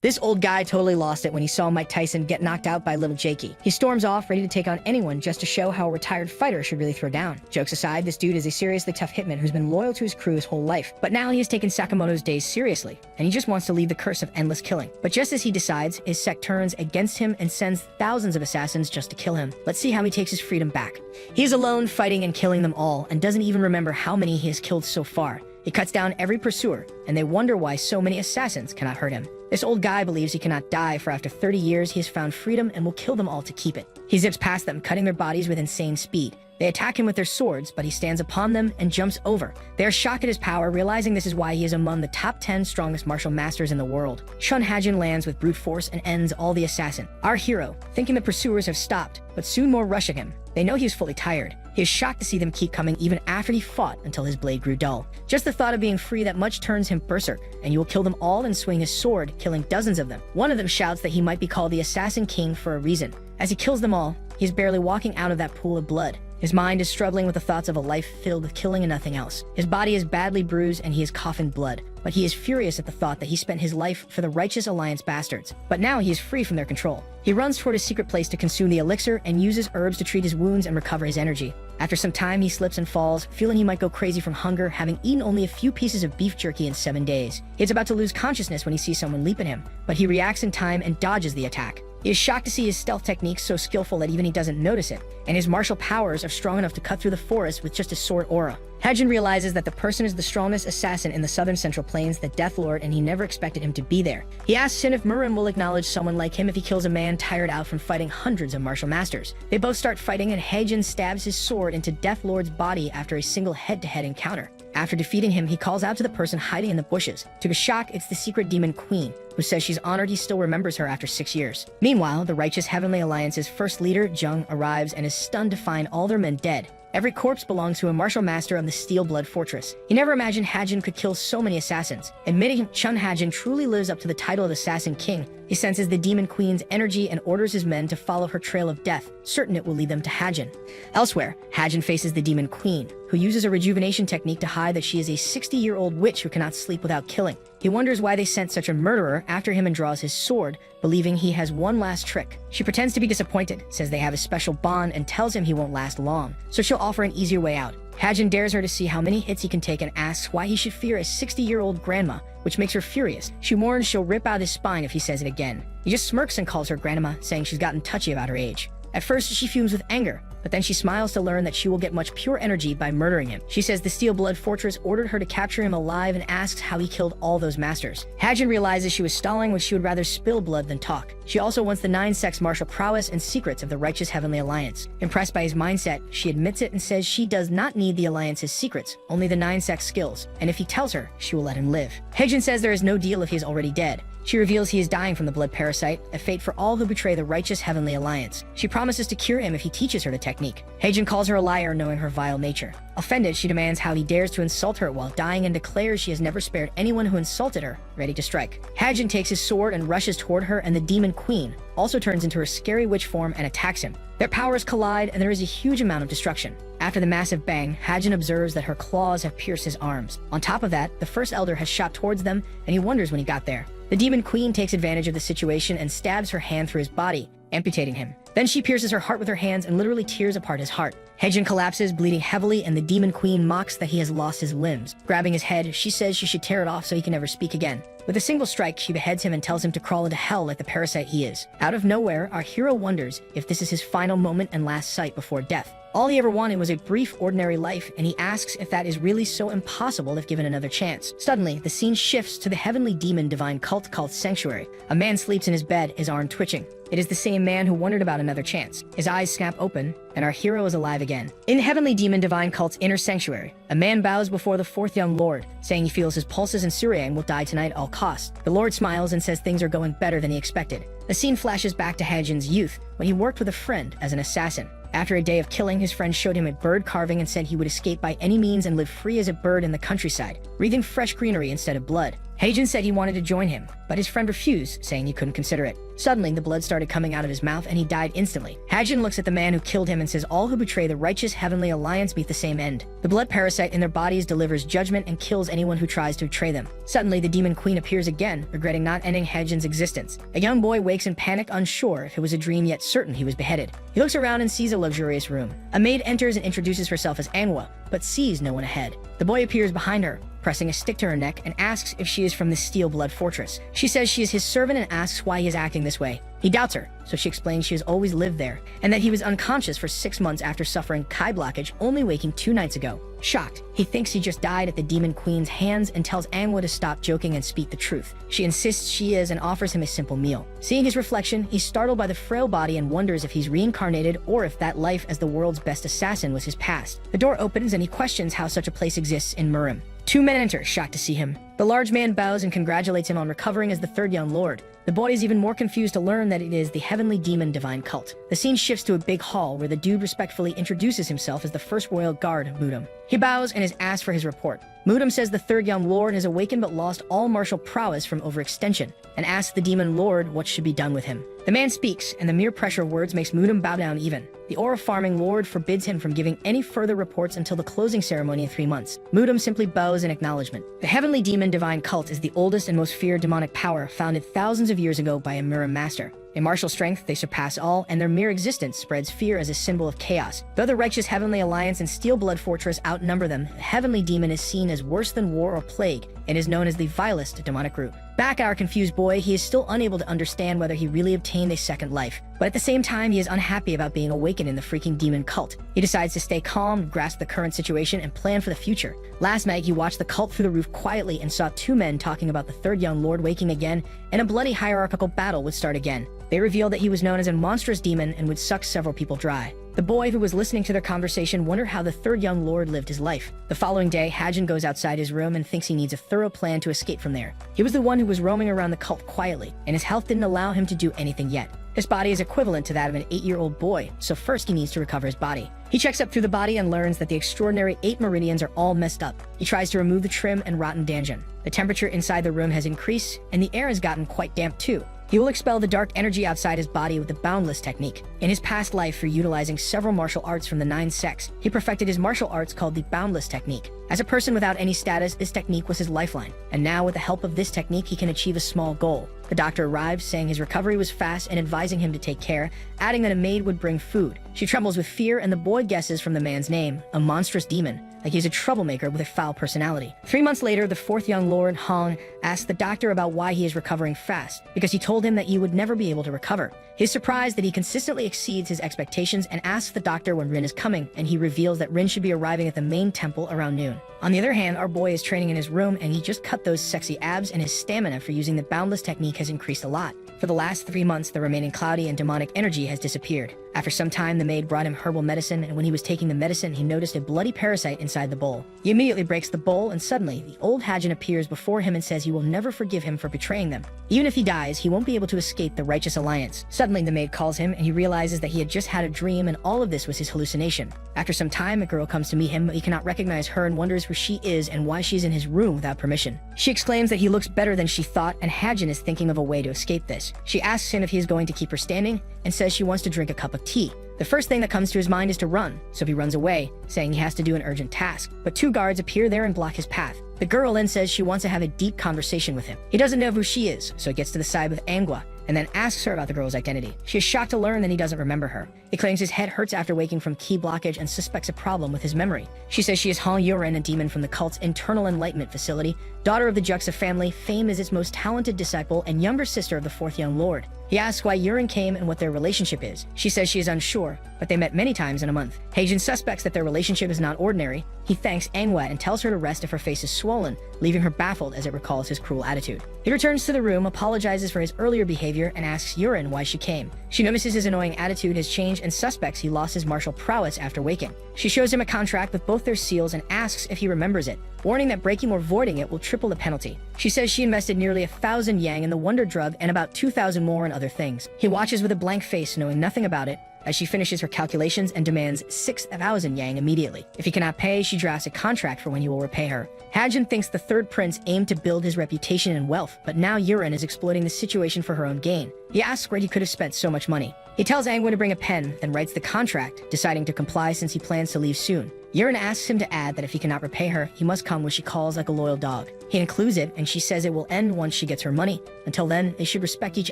This old guy totally lost it when he saw Mike Tyson get knocked out by little Jakey. He storms off, ready to take on anyone just to show how a retired fighter should really throw down. Jokes aside, this dude is a seriously tough hitman who's been loyal to his crew his whole life. But now he has taken Sakamoto's days seriously, and he just wants to leave the curse of endless killing. But just as he decides, his sect turns against him and sends thousands of assassins just to kill him. Let's see how he takes his freedom back. He is alone, fighting and killing them all, and doesn't even remember how many he has killed so far. He cuts down every pursuer, and they wonder why so many assassins cannot hurt him. This old guy believes he cannot die, for after 30 years he has found freedom and will kill them all to keep it. He zips past them, cutting their bodies with insane speed. They attack him with their swords, but he stands upon them and jumps over. They are shocked at his power, realizing this is why he is among the top 10 strongest martial masters in the world. Shun Hajin lands with brute force and ends all the assassin. Our hero, thinking the pursuers have stopped, but soon more rush at him. They know he is fully tired. He is shocked to see them keep coming even after he fought until his blade grew dull. Just the thought of being free that much turns him berserk, and you will kill them all and swing his sword, killing dozens of them. One of them shouts that he might be called the Assassin King for a reason. As he kills them all, he is barely walking out of that pool of blood. His mind is struggling with the thoughts of a life filled with killing and nothing else. His body is badly bruised and he is coughing blood, but he is furious at the thought that he spent his life for the Righteous Alliance bastards. But now he is free from their control. He runs toward his secret place to consume the elixir and uses herbs to treat his wounds and recover his energy. After some time, he slips and falls, feeling he might go crazy from hunger, having eaten only a few pieces of beef jerky in 7 days. He is about to lose consciousness when he sees someone leap at him, but he reacts in time and dodges the attack. He is shocked to see his stealth techniques so skillful that even he doesn't notice it, and his martial powers are strong enough to cut through the forest with just a sword aura. Hajin realizes that the person is the strongest assassin in the southern central plains, the Death Lord, and he never expected him to be there. He asks him if Murim will acknowledge someone like him if he kills a man tired out from fighting hundreds of martial masters. They both start fighting, and Hajin stabs his sword into Death Lord's body after a single head-to-head encounter. After defeating him, he calls out to the person hiding in the bushes. To his shock, it's the secret demon queen, who says she's honored he still remembers her after 6 years. Meanwhile, the Righteous Heavenly Alliance's first leader, Jung, arrives and is stunned to find all their men dead. Every corpse belongs to a martial master of the Steel Blood Fortress. He never imagined Hajin could kill so many assassins. Admitting Chun Hajin truly lives up to the title of Assassin King, he senses the Demon Queen's energy and orders his men to follow her trail of death, certain it will lead them to Hajin. Elsewhere, Hajin faces the Demon Queen, who uses a rejuvenation technique to hide that she is a 60-year-old witch who cannot sleep without killing. He wonders why they sent such a murderer after him and draws his sword, believing he has one last trick. She pretends to be disappointed, says they have a special bond, and tells him he won't last long, so she'll offer an easier way out. Hajin dares her to see how many hits he can take and asks why he should fear a 60-year-old grandma, which makes her furious. She warns she'll rip out his spine if he says it again. He just smirks and calls her grandma, saying she's gotten touchy about her age. At first, she fumes with anger, but then she smiles to learn that she will get much pure energy by murdering him. She says the Steel Blood Fortress ordered her to capture him alive and asks how he killed all those masters. Hajin realizes she was stalling when she would rather spill blood than talk. She also wants the 9 sects' martial prowess and secrets of the Righteous Heavenly Alliance. Impressed by his mindset, she admits it and says she does not need the Alliance's secrets, only the 9 sects' skills, and if he tells her, she will let him live. Hajin says there is no deal if he is already dead. She reveals he is dying from the blood parasite, a fate for all who betray the Righteous Heavenly Alliance. She promises to cure him if he teaches her the technique. Hajin calls her a liar, knowing her vile nature. Offended, she demands how he dares to insult her while dying and declares she has never spared anyone who insulted her, ready to strike. Hajin takes his sword and rushes toward her, and the Demon Queen also turns into her scary witch form and attacks him. Their powers collide, and there is a huge amount of destruction. After the massive bang, Hajin observes that her claws have pierced his arms. On top of that, the First Elder has shot towards them, and he wonders when he got there. The Demon Queen takes advantage of the situation and stabs her hand through his body, amputating him. Then she pierces her heart with her hands and literally tears apart his heart. Hajin collapses, bleeding heavily, and the Demon Queen mocks that he has lost his limbs. Grabbing his head, she says she should tear it off so he can never speak again. With a single strike, she beheads him and tells him to crawl into hell like the parasite he is. Out of nowhere, our hero wonders if this is his final moment and last sight before death. All he ever wanted was a brief, ordinary life, and he asks if that is really so impossible if given another chance. Suddenly, the scene shifts to the heavenly demon divine cult called Sanctuary. A man sleeps in his bed, his arm twitching. It is the same man who wondered about another chance. His eyes snap open, and our hero is alive again. In heavenly demon divine cult's inner sanctuary, a man bows before the 4th young lord, saying he feels his pulses and Suryang will die tonight at all costs. The lord smiles and says things are going better than he expected. The scene flashes back to Hajin's youth, when he worked with a friend as an assassin. After a day of killing, his friend showed him a bird carving and said he would escape by any means and live free as a bird in the countryside, breathing fresh greenery instead of blood. Heijin said he wanted to join him, but his friend refused, saying he couldn't consider it. Suddenly, the blood started coming out of his mouth and he died instantly. Heijin looks at the man who killed him and says all who betray the righteous heavenly alliance meet the same end. The blood parasite in their bodies delivers judgment and kills anyone who tries to betray them. Suddenly, the demon queen appears again, regretting not ending Heijin's existence. A young boy wakes in panic, unsure if it was a dream yet certain he was beheaded. He looks around and sees a luxurious room. A maid enters and introduces herself as Manhwa, but sees no one ahead. The boy appears behind her, pressing a stick to her neck, and asks if she is from the Steel Blood Fortress. She says she is his servant and asks why he is acting this way. He doubts her, so she explains she has always lived there, and that he was unconscious for 6 months after suffering Kai blockage, only waking 2 nights ago. Shocked, he thinks he just died at the Demon Queen's hands and tells Manhwa to stop joking and speak the truth. She insists she is and offers him a simple meal. Seeing his reflection, he's startled by the frail body and wonders if he's reincarnated or if that life as the world's best assassin was his past. The door opens and he questions how such a place exists in Murim. 2 men enter, shocked to see him. The large man bows and congratulates him on recovering as the third young lord. The boy is even more confused to learn that it is the heavenly demon divine cult. The scene shifts to a big hall where the dude respectfully introduces himself as the first royal guard, Mudum. He bows and is asked for his report. Mudum says the third young lord has awakened but lost all martial prowess from overextension, and asks the demon lord what should be done with him. The man speaks, and the mere pressure of words makes Mudum bow down even. The aura farming lord forbids him from giving any further reports until the closing ceremony in 3 months. Mudum simply bows in acknowledgement. The heavenly demon divine cult is the oldest and most feared demonic power founded thousands of years ago by a Murim master. In martial strength, they surpass all, and their mere existence spreads fear as a symbol of chaos. Though the righteous Heavenly Alliance and Steel Blood Fortress outnumber them, the Heavenly Demon is seen as worse than war or plague, and is known as the vilest demonic group. Back at our confused boy, he is still unable to understand whether he really obtained a second life. But at the same time, he is unhappy about being awakened in the freaking demon cult. He decides to stay calm, grasp the current situation, and plan for the future. Last night, he watched the cult through the roof quietly and saw 2 men talking about the third young lord waking again, and a bloody hierarchical battle would start again. They revealed that he was known as a monstrous demon and would suck several people dry. The boy who was listening to their conversation wondered how the third young lord lived his life. The following day, Heijin goes outside his room and thinks he needs a thorough plan to escape from there. He was the one who was roaming around the cult quietly, and his health didn't allow him to do anything yet. His body is equivalent to that of an 8-year-old boy, so first he needs to recover his body. He checks up through the body and learns that the extraordinary 8 meridians are all messed up. He tries to remove the trim and rotten danjon. The temperature inside the room has increased, and the air has gotten quite damp too. He will expel the dark energy outside his body with the boundless technique. In his past life, for utilizing several martial arts from the 9 sects, he perfected his martial arts called the boundless technique. As a person without any status, this technique was his lifeline, and now with the help of this technique, he can achieve a small goal. The doctor arrives, saying his recovery was fast and advising him to take care, adding that a maid would bring food. She trembles with fear, and the boy guesses from the man's name, a monstrous demon, like he's a troublemaker with a foul personality. 3 months later, the 4th young lord, Hong, asks the doctor about why he is recovering fast, because he told him that he would never be able to recover. He's surprised that he consistently exceeds his expectations and asks the doctor when Rin is coming, and he reveals that Rin should be arriving at the main temple around noon. On the other hand, our boy is training in his room, and he just cut those sexy abs, and his stamina for using the boundless technique has increased a lot. For the last 3 months, the remaining cloudy and demonic energy has disappeared. After some time, the maid brought him herbal medicine, and when he was taking the medicine, he noticed a bloody parasite inside the bowl. He immediately breaks the bowl, and suddenly, the old Heijin appears before him and says he will never forgive him for betraying them. Even if he dies, he won't be able to escape the righteous alliance. Suddenly, the maid calls him, and he realizes that he had just had a dream, and all of this was his hallucination. After some time, a girl comes to meet him, but he cannot recognize her and wonders who she is and why she's in his room without permission. She exclaims that he looks better than she thought, and Heijin is thinking of a way to escape this. She asks him if he is going to keep her standing, and says she wants to drink a cup of tea. The first thing that comes to his mind is to run, so he runs away, saying he has to do an urgent task. But 2 guards appear there and block his path. The girl then says she wants to have a deep conversation with him. He doesn't know who she is, so he gets to the side with Manhwa, and then asks her about the girl's identity. She is shocked to learn that he doesn't remember her. He claims his head hurts after waking from ki blockage and suspects a problem with his memory. She says she is Han Yuren, a demon from the cult's internal enlightenment facility, daughter of the Juxa family, famed as its most talented disciple, and younger sister of the 4th young lord. He asks why Yuren came and what their relationship is. She says she is unsure, but they met many times in a month. Heijin suspects that their relationship is not ordinary. He thanks Manhwa and tells her to rest if her face is swollen, leaving her baffled as it recalls his cruel attitude. He returns to the room, apologizes for his earlier behavior, and asks Yuren why she came. She notices his annoying attitude has changed and suspects he lost his martial prowess after waking. She shows him a contract with both their seals and asks if he remembers it, warning that breaking or voiding it will triple the penalty. She says she invested nearly 1,000 yang in the wonder drug and about 2,000 more in other things. He watches with a blank face, knowing nothing about it, as she finishes her calculations and demands 6,000 yang immediately. If he cannot pay, she drafts a contract for when he will repay her. Hajin thinks the third prince aimed to build his reputation and wealth, but now Yurin is exploiting the situation for her own gain. He asks where he could have spent so much money. He tells Angwin to bring a pen, then writes the contract, deciding to comply since he plans to leave soon. Yurin asks him to add that if he cannot repay her, he must come what she calls like a loyal dog. He includes it, and she says it will end once she gets her money. Until then, they should respect each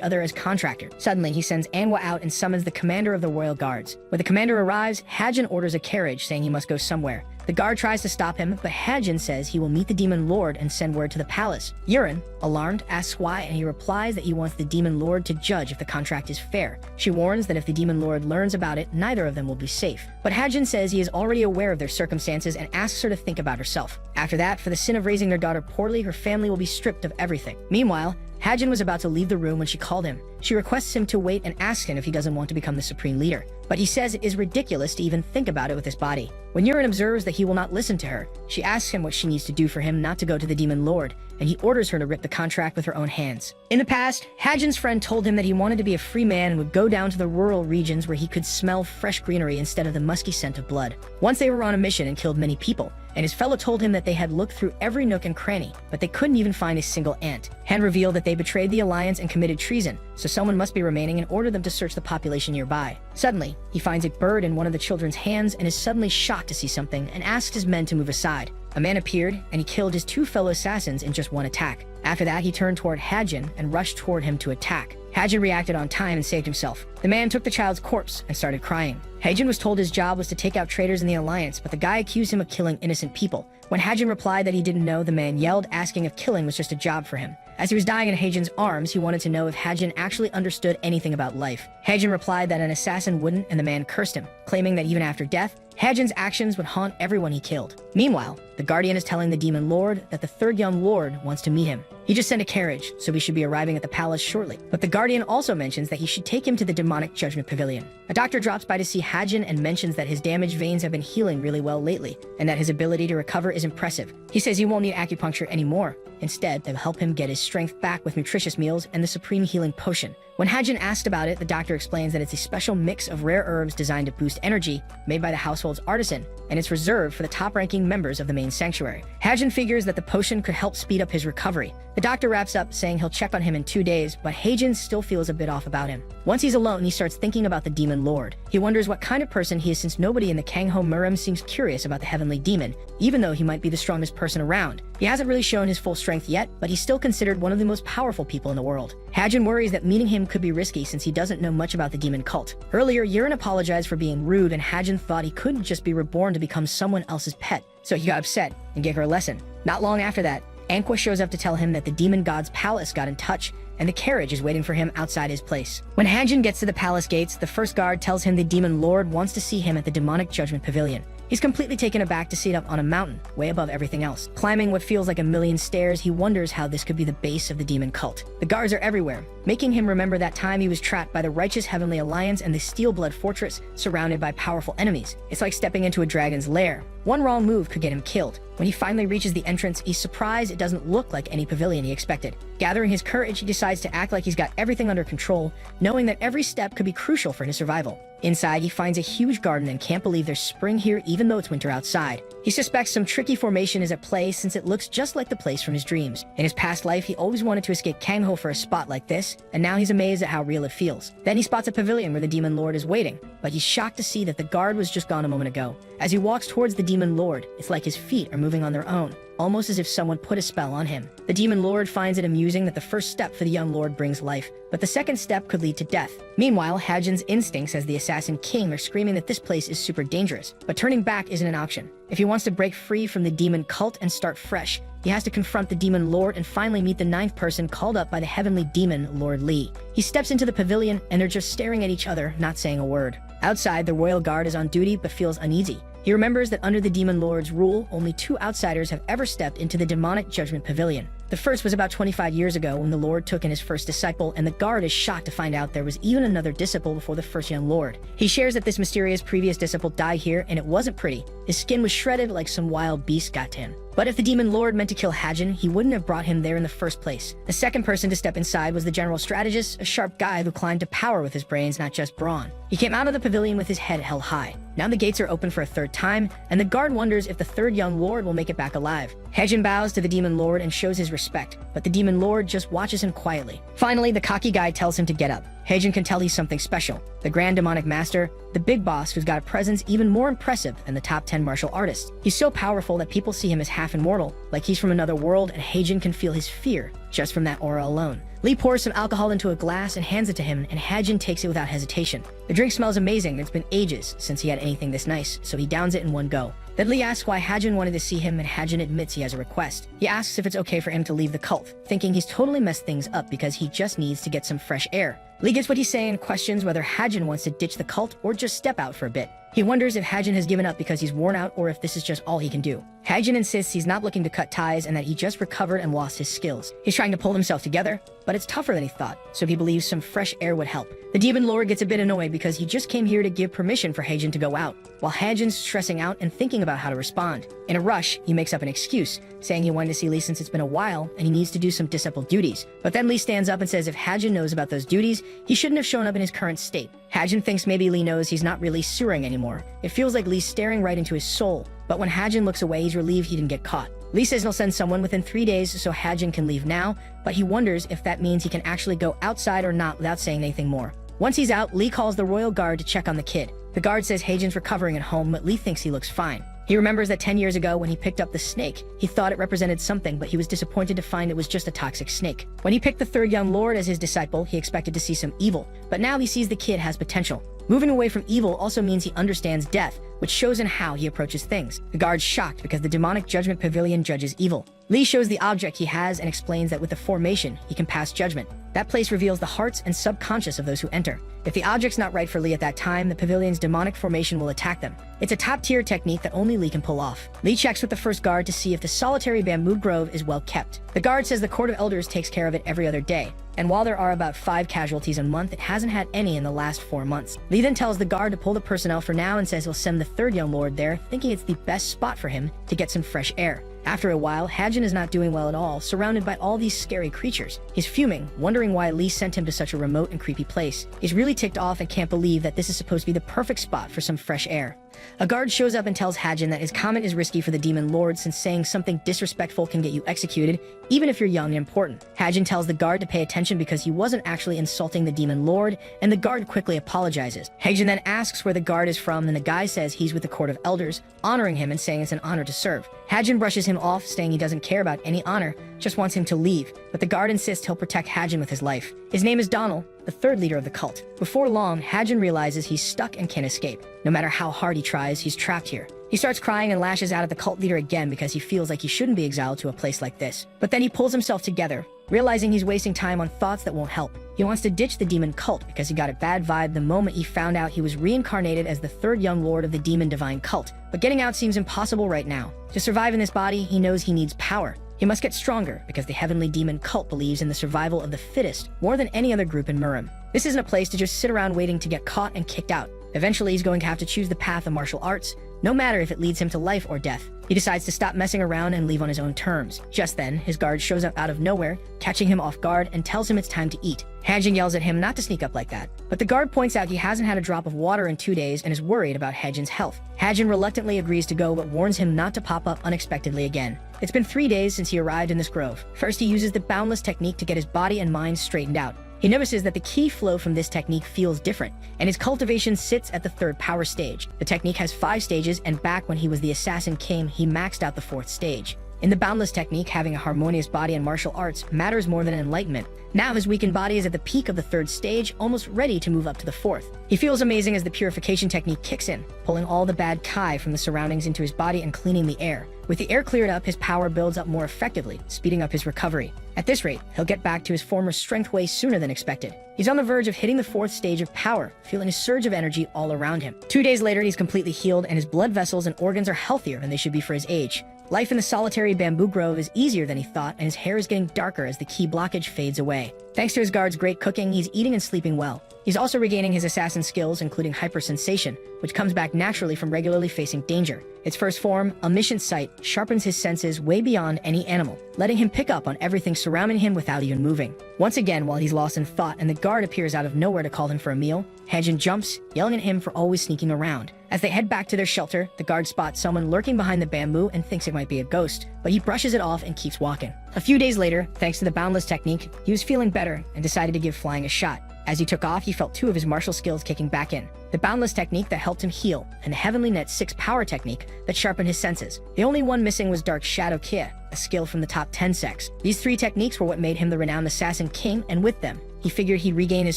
other as contractors. Suddenly, he sends Anhwa out and summons the commander of the royal guards. When the commander arrives, Hajin orders a carriage, saying he must go somewhere. The guard tries to stop him, but Hajin says he will meet the demon lord and send word to the palace. Yurin, alarmed, asks why, and he replies that he wants the demon lord to judge if the contract is fair. She warns that if the demon lord learns about it, neither of them will be safe. But Hajin says he is already aware of their circumstances and asks her to think about herself. After that, for the sin of raising their daughter poorly, her family will be stripped of everything. Meanwhile, Hajin was about to leave the room when she called him. She requests him to wait and asks him if he doesn't want to become the supreme leader. But he says it is ridiculous to even think about it with his body. When Yurin observes that he will not listen to her, she asks him what she needs to do for him not to go to the demon lord, and he orders her to rip the contract with her own hands. In the past, Hajin's friend told him that he wanted to be a free man and would go down to the rural regions where he could smell fresh greenery instead of the musky scent of blood. Once they were on a mission and killed many people, and his fellow told him that they had looked through every nook and cranny, but they couldn't even find a single ant. Han revealed that they betrayed the alliance and committed treason, so someone must be remaining and ordered them to search the population nearby. Suddenly, he finds a bird in one of the children's hands and is suddenly shocked to see something and asks his men to move aside. A man appeared, and he killed his two fellow assassins in just one attack. After that, he turned toward Hajin and rushed toward him to attack. Hajin reacted on time and saved himself. The man took the child's corpse and started crying. Hajin was told his job was to take out traitors in the alliance, but the guy accused him of killing innocent people. When Hajin replied that he didn't know, the man yelled, asking if killing was just a job for him. As he was dying in Hajin's arms, he wanted to know if Hajin actually understood anything about life. Hajin replied that an assassin wouldn't, and the man cursed him, claiming that even after death, Hajin's actions would haunt everyone he killed. Meanwhile, the Guardian is telling the Demon Lord that the third young lord wants to meet him. He just sent a carriage, so he should be arriving at the palace shortly. But the Guardian also mentions that he should take him to the Demonic Judgment Pavilion. A doctor drops by to see Hajin and mentions that his damaged veins have been healing really well lately, and that his ability to recover is impressive. He says he won't need acupuncture anymore. Instead, they'll help him get his strength back with nutritious meals and the supreme healing potion. When Hajin asked about it, the doctor explains that it's a special mix of rare herbs designed to boost energy, made by the household's artisan, and it's reserved for the top-ranking members of the main sanctuary. Hajin figures that the potion could help speed up his recovery. The doctor wraps up saying he'll check on him in 2 days, but Hajin still feels a bit off about him. Once he's alone, he starts thinking about the Demon Lord. He wonders what kind of person he is since nobody in the Kangho Murim seems curious about the Heavenly Demon, even though he might be the strongest person around. He hasn't really shown his full strength yet, but he's still considered one of the most powerful people in the world. Hajin worries that meeting him could be risky since he doesn't know much about the demon cult. Earlier, Yurin apologized for being rude, and Hajin thought he couldn't just be reborn to become someone else's pet, so he got upset and gave her a lesson. Not long after that, Anqua shows up to tell him that the demon god's palace got in touch, and the carriage is waiting for him outside his place. When Hajin gets to the palace gates, the first guard tells him the demon lord wants to see him at the Demonic Judgment Pavilion. He's completely taken aback to see it up on a mountain, way above everything else. Climbing what feels like a million stairs, he wonders how this could be the base of the demon cult. The guards are everywhere, making him remember that time he was trapped by the righteous Heavenly Alliance and the Steel Blood Fortress, surrounded by powerful enemies. It's like stepping into a dragon's lair. One wrong move could get him killed. When he finally reaches the entrance, he's surprised it doesn't look like any pavilion he expected. Gathering his courage, he decides to act like he's got everything under control, knowing that every step could be crucial for his survival. Inside, he finds a huge garden and can't believe there's spring here even though it's winter outside. He suspects some tricky formation is at play since it looks just like the place from his dreams. In his past life, he always wanted to escape Kangho for a spot like this, and now he's amazed at how real it feels. Then he spots a pavilion where the Demon Lord is waiting, but he's shocked to see that the guard was just gone a moment ago. As he walks towards the Demon Lord, it's like his feet are moving on their own, almost as if someone put a spell on him. The Demon Lord finds it amusing that the first step for the young lord brings life, but the second step could lead to death. Meanwhile, Hajin's instincts as the Assassin King are screaming that this place is super dangerous, but turning back isn't an option. If he wants to break free from the demon cult and start fresh, he has to confront the Demon Lord and finally meet the 9th person called up by the heavenly demon, Lord Li. He steps into the pavilion and they're just staring at each other, not saying a word. Outside, the royal guard is on duty but feels uneasy. He remembers that under the Demon Lord's rule, only 2 outsiders have ever stepped into the Demonic Judgment Pavilion. The first was about 25 years ago when the Lord took in his first disciple, and the guard is shocked to find out there was even another disciple before the first young lord. He shares that this mysterious previous disciple died here, and it wasn't pretty. His skin was shredded like some wild beast got to him. But if the demon lord meant to kill Hajin, he wouldn't have brought him there in the first place. The second person to step inside was the general strategist, a sharp guy who climbed to power with his brains, not just brawn. He came out of the pavilion with his head held high. Now the gates are open for a third time, and the guard wonders if the third young lord will make it back alive. Hajin bows to the demon lord and shows his respect, but the demon lord just watches him quietly. Finally, the cocky guy tells him to get up. Hajin can tell he's something special. The Grand Demonic Master, the big boss who's got a presence even more impressive than the top 10 martial artists. He's so powerful that people see him as half immortal, like he's from another world, and Hajin can feel his fear just from that aura alone. Lee pours some alcohol into a glass and hands it to him, and Hajin takes it without hesitation. The drink smells amazing. It's been ages since he had anything this nice, so he downs it in one go. Then Lee asks why Hajin wanted to see him, and Hajin admits he has a request. He asks if it's okay for him to leave the cult, thinking he's totally messed things up because he just needs to get some fresh air. Lee gets what he's saying and questions whether Hajin wants to ditch the cult or just step out for a bit. He wonders if Hajin has given up because he's worn out or if this is just all he can do. Hajin insists he's not looking to cut ties and that he just recovered and lost his skills. He's trying to pull himself together, but it's tougher than he thought, so he believes some fresh air would help. The demon lord gets a bit annoyed because he just came here to give permission for Hajin to go out, while Hajin's stressing out and thinking about how to respond. In a rush, he makes up an excuse, saying he wanted to see Lee since it's been a while and he needs to do some disciple duties. But then Lee stands up and says if Hajin knows about those duties, he shouldn't have shown up in his current state. Hajin thinks maybe Lee knows he's not really Surang anymore. It feels like Lee's staring right into his soul, but when Hajin looks away, he's relieved he didn't get caught. Lee says he'll send someone within 3 days so Hajin can leave now, but he wonders if that means he can actually go outside or not without saying anything more. Once he's out, Lee calls the royal guard to check on the kid. The guard says Hajin's recovering at home, but Lee thinks he looks fine. He remembers that 10 years ago when he picked up the snake, he thought it represented something, but he was disappointed to find it was just a toxic snake. When he picked the third young lord as his disciple, he expected to see some evil, but now he sees the kid has potential. Moving away from evil also means he understands death, which shows in how he approaches things. The guard's shocked because the demonic judgment pavilion judges evil. Lee shows the object he has and explains that with the formation, he can pass judgment. That place reveals the hearts and subconscious of those who enter. If the object's not right for Lee at that time, the pavilion's demonic formation will attack them. It's a top-tier technique that only Lee can pull off. Lee checks with the first guard to see if the solitary bamboo grove is well kept. The guard says the Court of Elders takes care of it every other day, and while there are about 5 casualties a month, it hasn't had any in the last 4 months. Lee then tells the guard to pull the personnel for now and says he'll send the third young lord there, thinking it's the best spot for him to get some fresh air. After a while, Hajin is not doing well at all, surrounded by all these scary creatures. He's fuming, wondering why Lee sent him to such a remote and creepy place. He's really ticked off and can't believe that this is supposed to be the perfect spot for some fresh air. A guard shows up and tells Hajin that his comment is risky for the demon lord since saying something disrespectful can get you executed, even if you're young and important. Hajin tells the guard to pay attention because he wasn't actually insulting the demon lord, and the guard quickly apologizes. Hajin then asks where the guard is from, and the guy says he's with the Court of Elders, honoring him and saying it's an honor to serve. Hajin brushes him off, saying he doesn't care about any honor, just wants him to leave, but the guard insists he'll protect Hajin with his life. His name is Donald, the third leader of the cult. Before long, Hajin realizes he's stuck and can't escape. No matter how hard he tries, he's trapped here. He starts crying and lashes out at the cult leader again because he feels like he shouldn't be exiled to a place like this. But then he pulls himself together, realizing he's wasting time on thoughts that won't help. He wants to ditch the demon cult because he got a bad vibe the moment he found out he was reincarnated as the third young lord of the demon divine cult. But getting out seems impossible right now. To survive in this body, he knows he needs power. He must get stronger because the heavenly demon cult believes in the survival of the fittest more than any other group in Murim. This isn't a place to just sit around waiting to get caught and kicked out. Eventually, he's going to have to choose the path of martial arts, no matter if it leads him to life or death. He decides to stop messing around and leave on his own terms. Just then, his guard shows up out of nowhere, catching him off guard and tells him it's time to eat. Hajin yells at him not to sneak up like that, but the guard points out he hasn't had a drop of water in 2 days and is worried about Hajin's health. Hajin reluctantly agrees to go but warns him not to pop up unexpectedly again. It's been 3 days since he arrived in this grove. First, he uses the boundless technique to get his body and mind straightened out. He notices that the ki flow from this technique feels different, and his cultivation sits at the 3rd power stage. The technique has 5 stages, and back when he was the Assassin King, he maxed out the 4th stage. In the boundless technique, having a harmonious body and martial arts matters more than enlightenment. Now his weakened body is at the peak of the 3rd stage, almost ready to move up to the 4th. He feels amazing as the purification technique kicks in, pulling all the bad ki from the surroundings into his body and cleaning the air. With the air cleared up, his power builds up more effectively, speeding up his recovery. At this rate, he'll get back to his former strength way sooner than expected. He's on the verge of hitting the 4th stage of power, feeling a surge of energy all around him. 2 days later, he's completely healed, and his blood vessels and organs are healthier than they should be for his age. Life in the solitary bamboo grove is easier than he thought, and his hair is getting darker as the ki blockage fades away. Thanks to his guard's great cooking, he's eating and sleeping well. He's also regaining his assassin skills, including hypersensation, which comes back naturally from regularly facing danger. Its first form, omniscient sight, sharpens his senses way beyond any animal, letting him pick up on everything surrounding him without even moving. Once again, while he's lost in thought and the guard appears out of nowhere to call him for a meal, Hajin jumps, yelling at him for always sneaking around. As they head back to their shelter, the guard spots someone lurking behind the bamboo and thinks it might be a ghost, but he brushes it off and keeps walking. A few days later, thanks to the boundless technique, he was feeling better and decided to give flying a shot. As he took off, he felt 2 of his martial skills kicking back in. The boundless technique that helped him heal, and the Heavenly Net 6 power technique that sharpened his senses. The only one missing was Dark Shadow Kia, a skill from the top 10 sects. These 3 techniques were what made him the renowned assassin king, and with them, he figured he'd regain his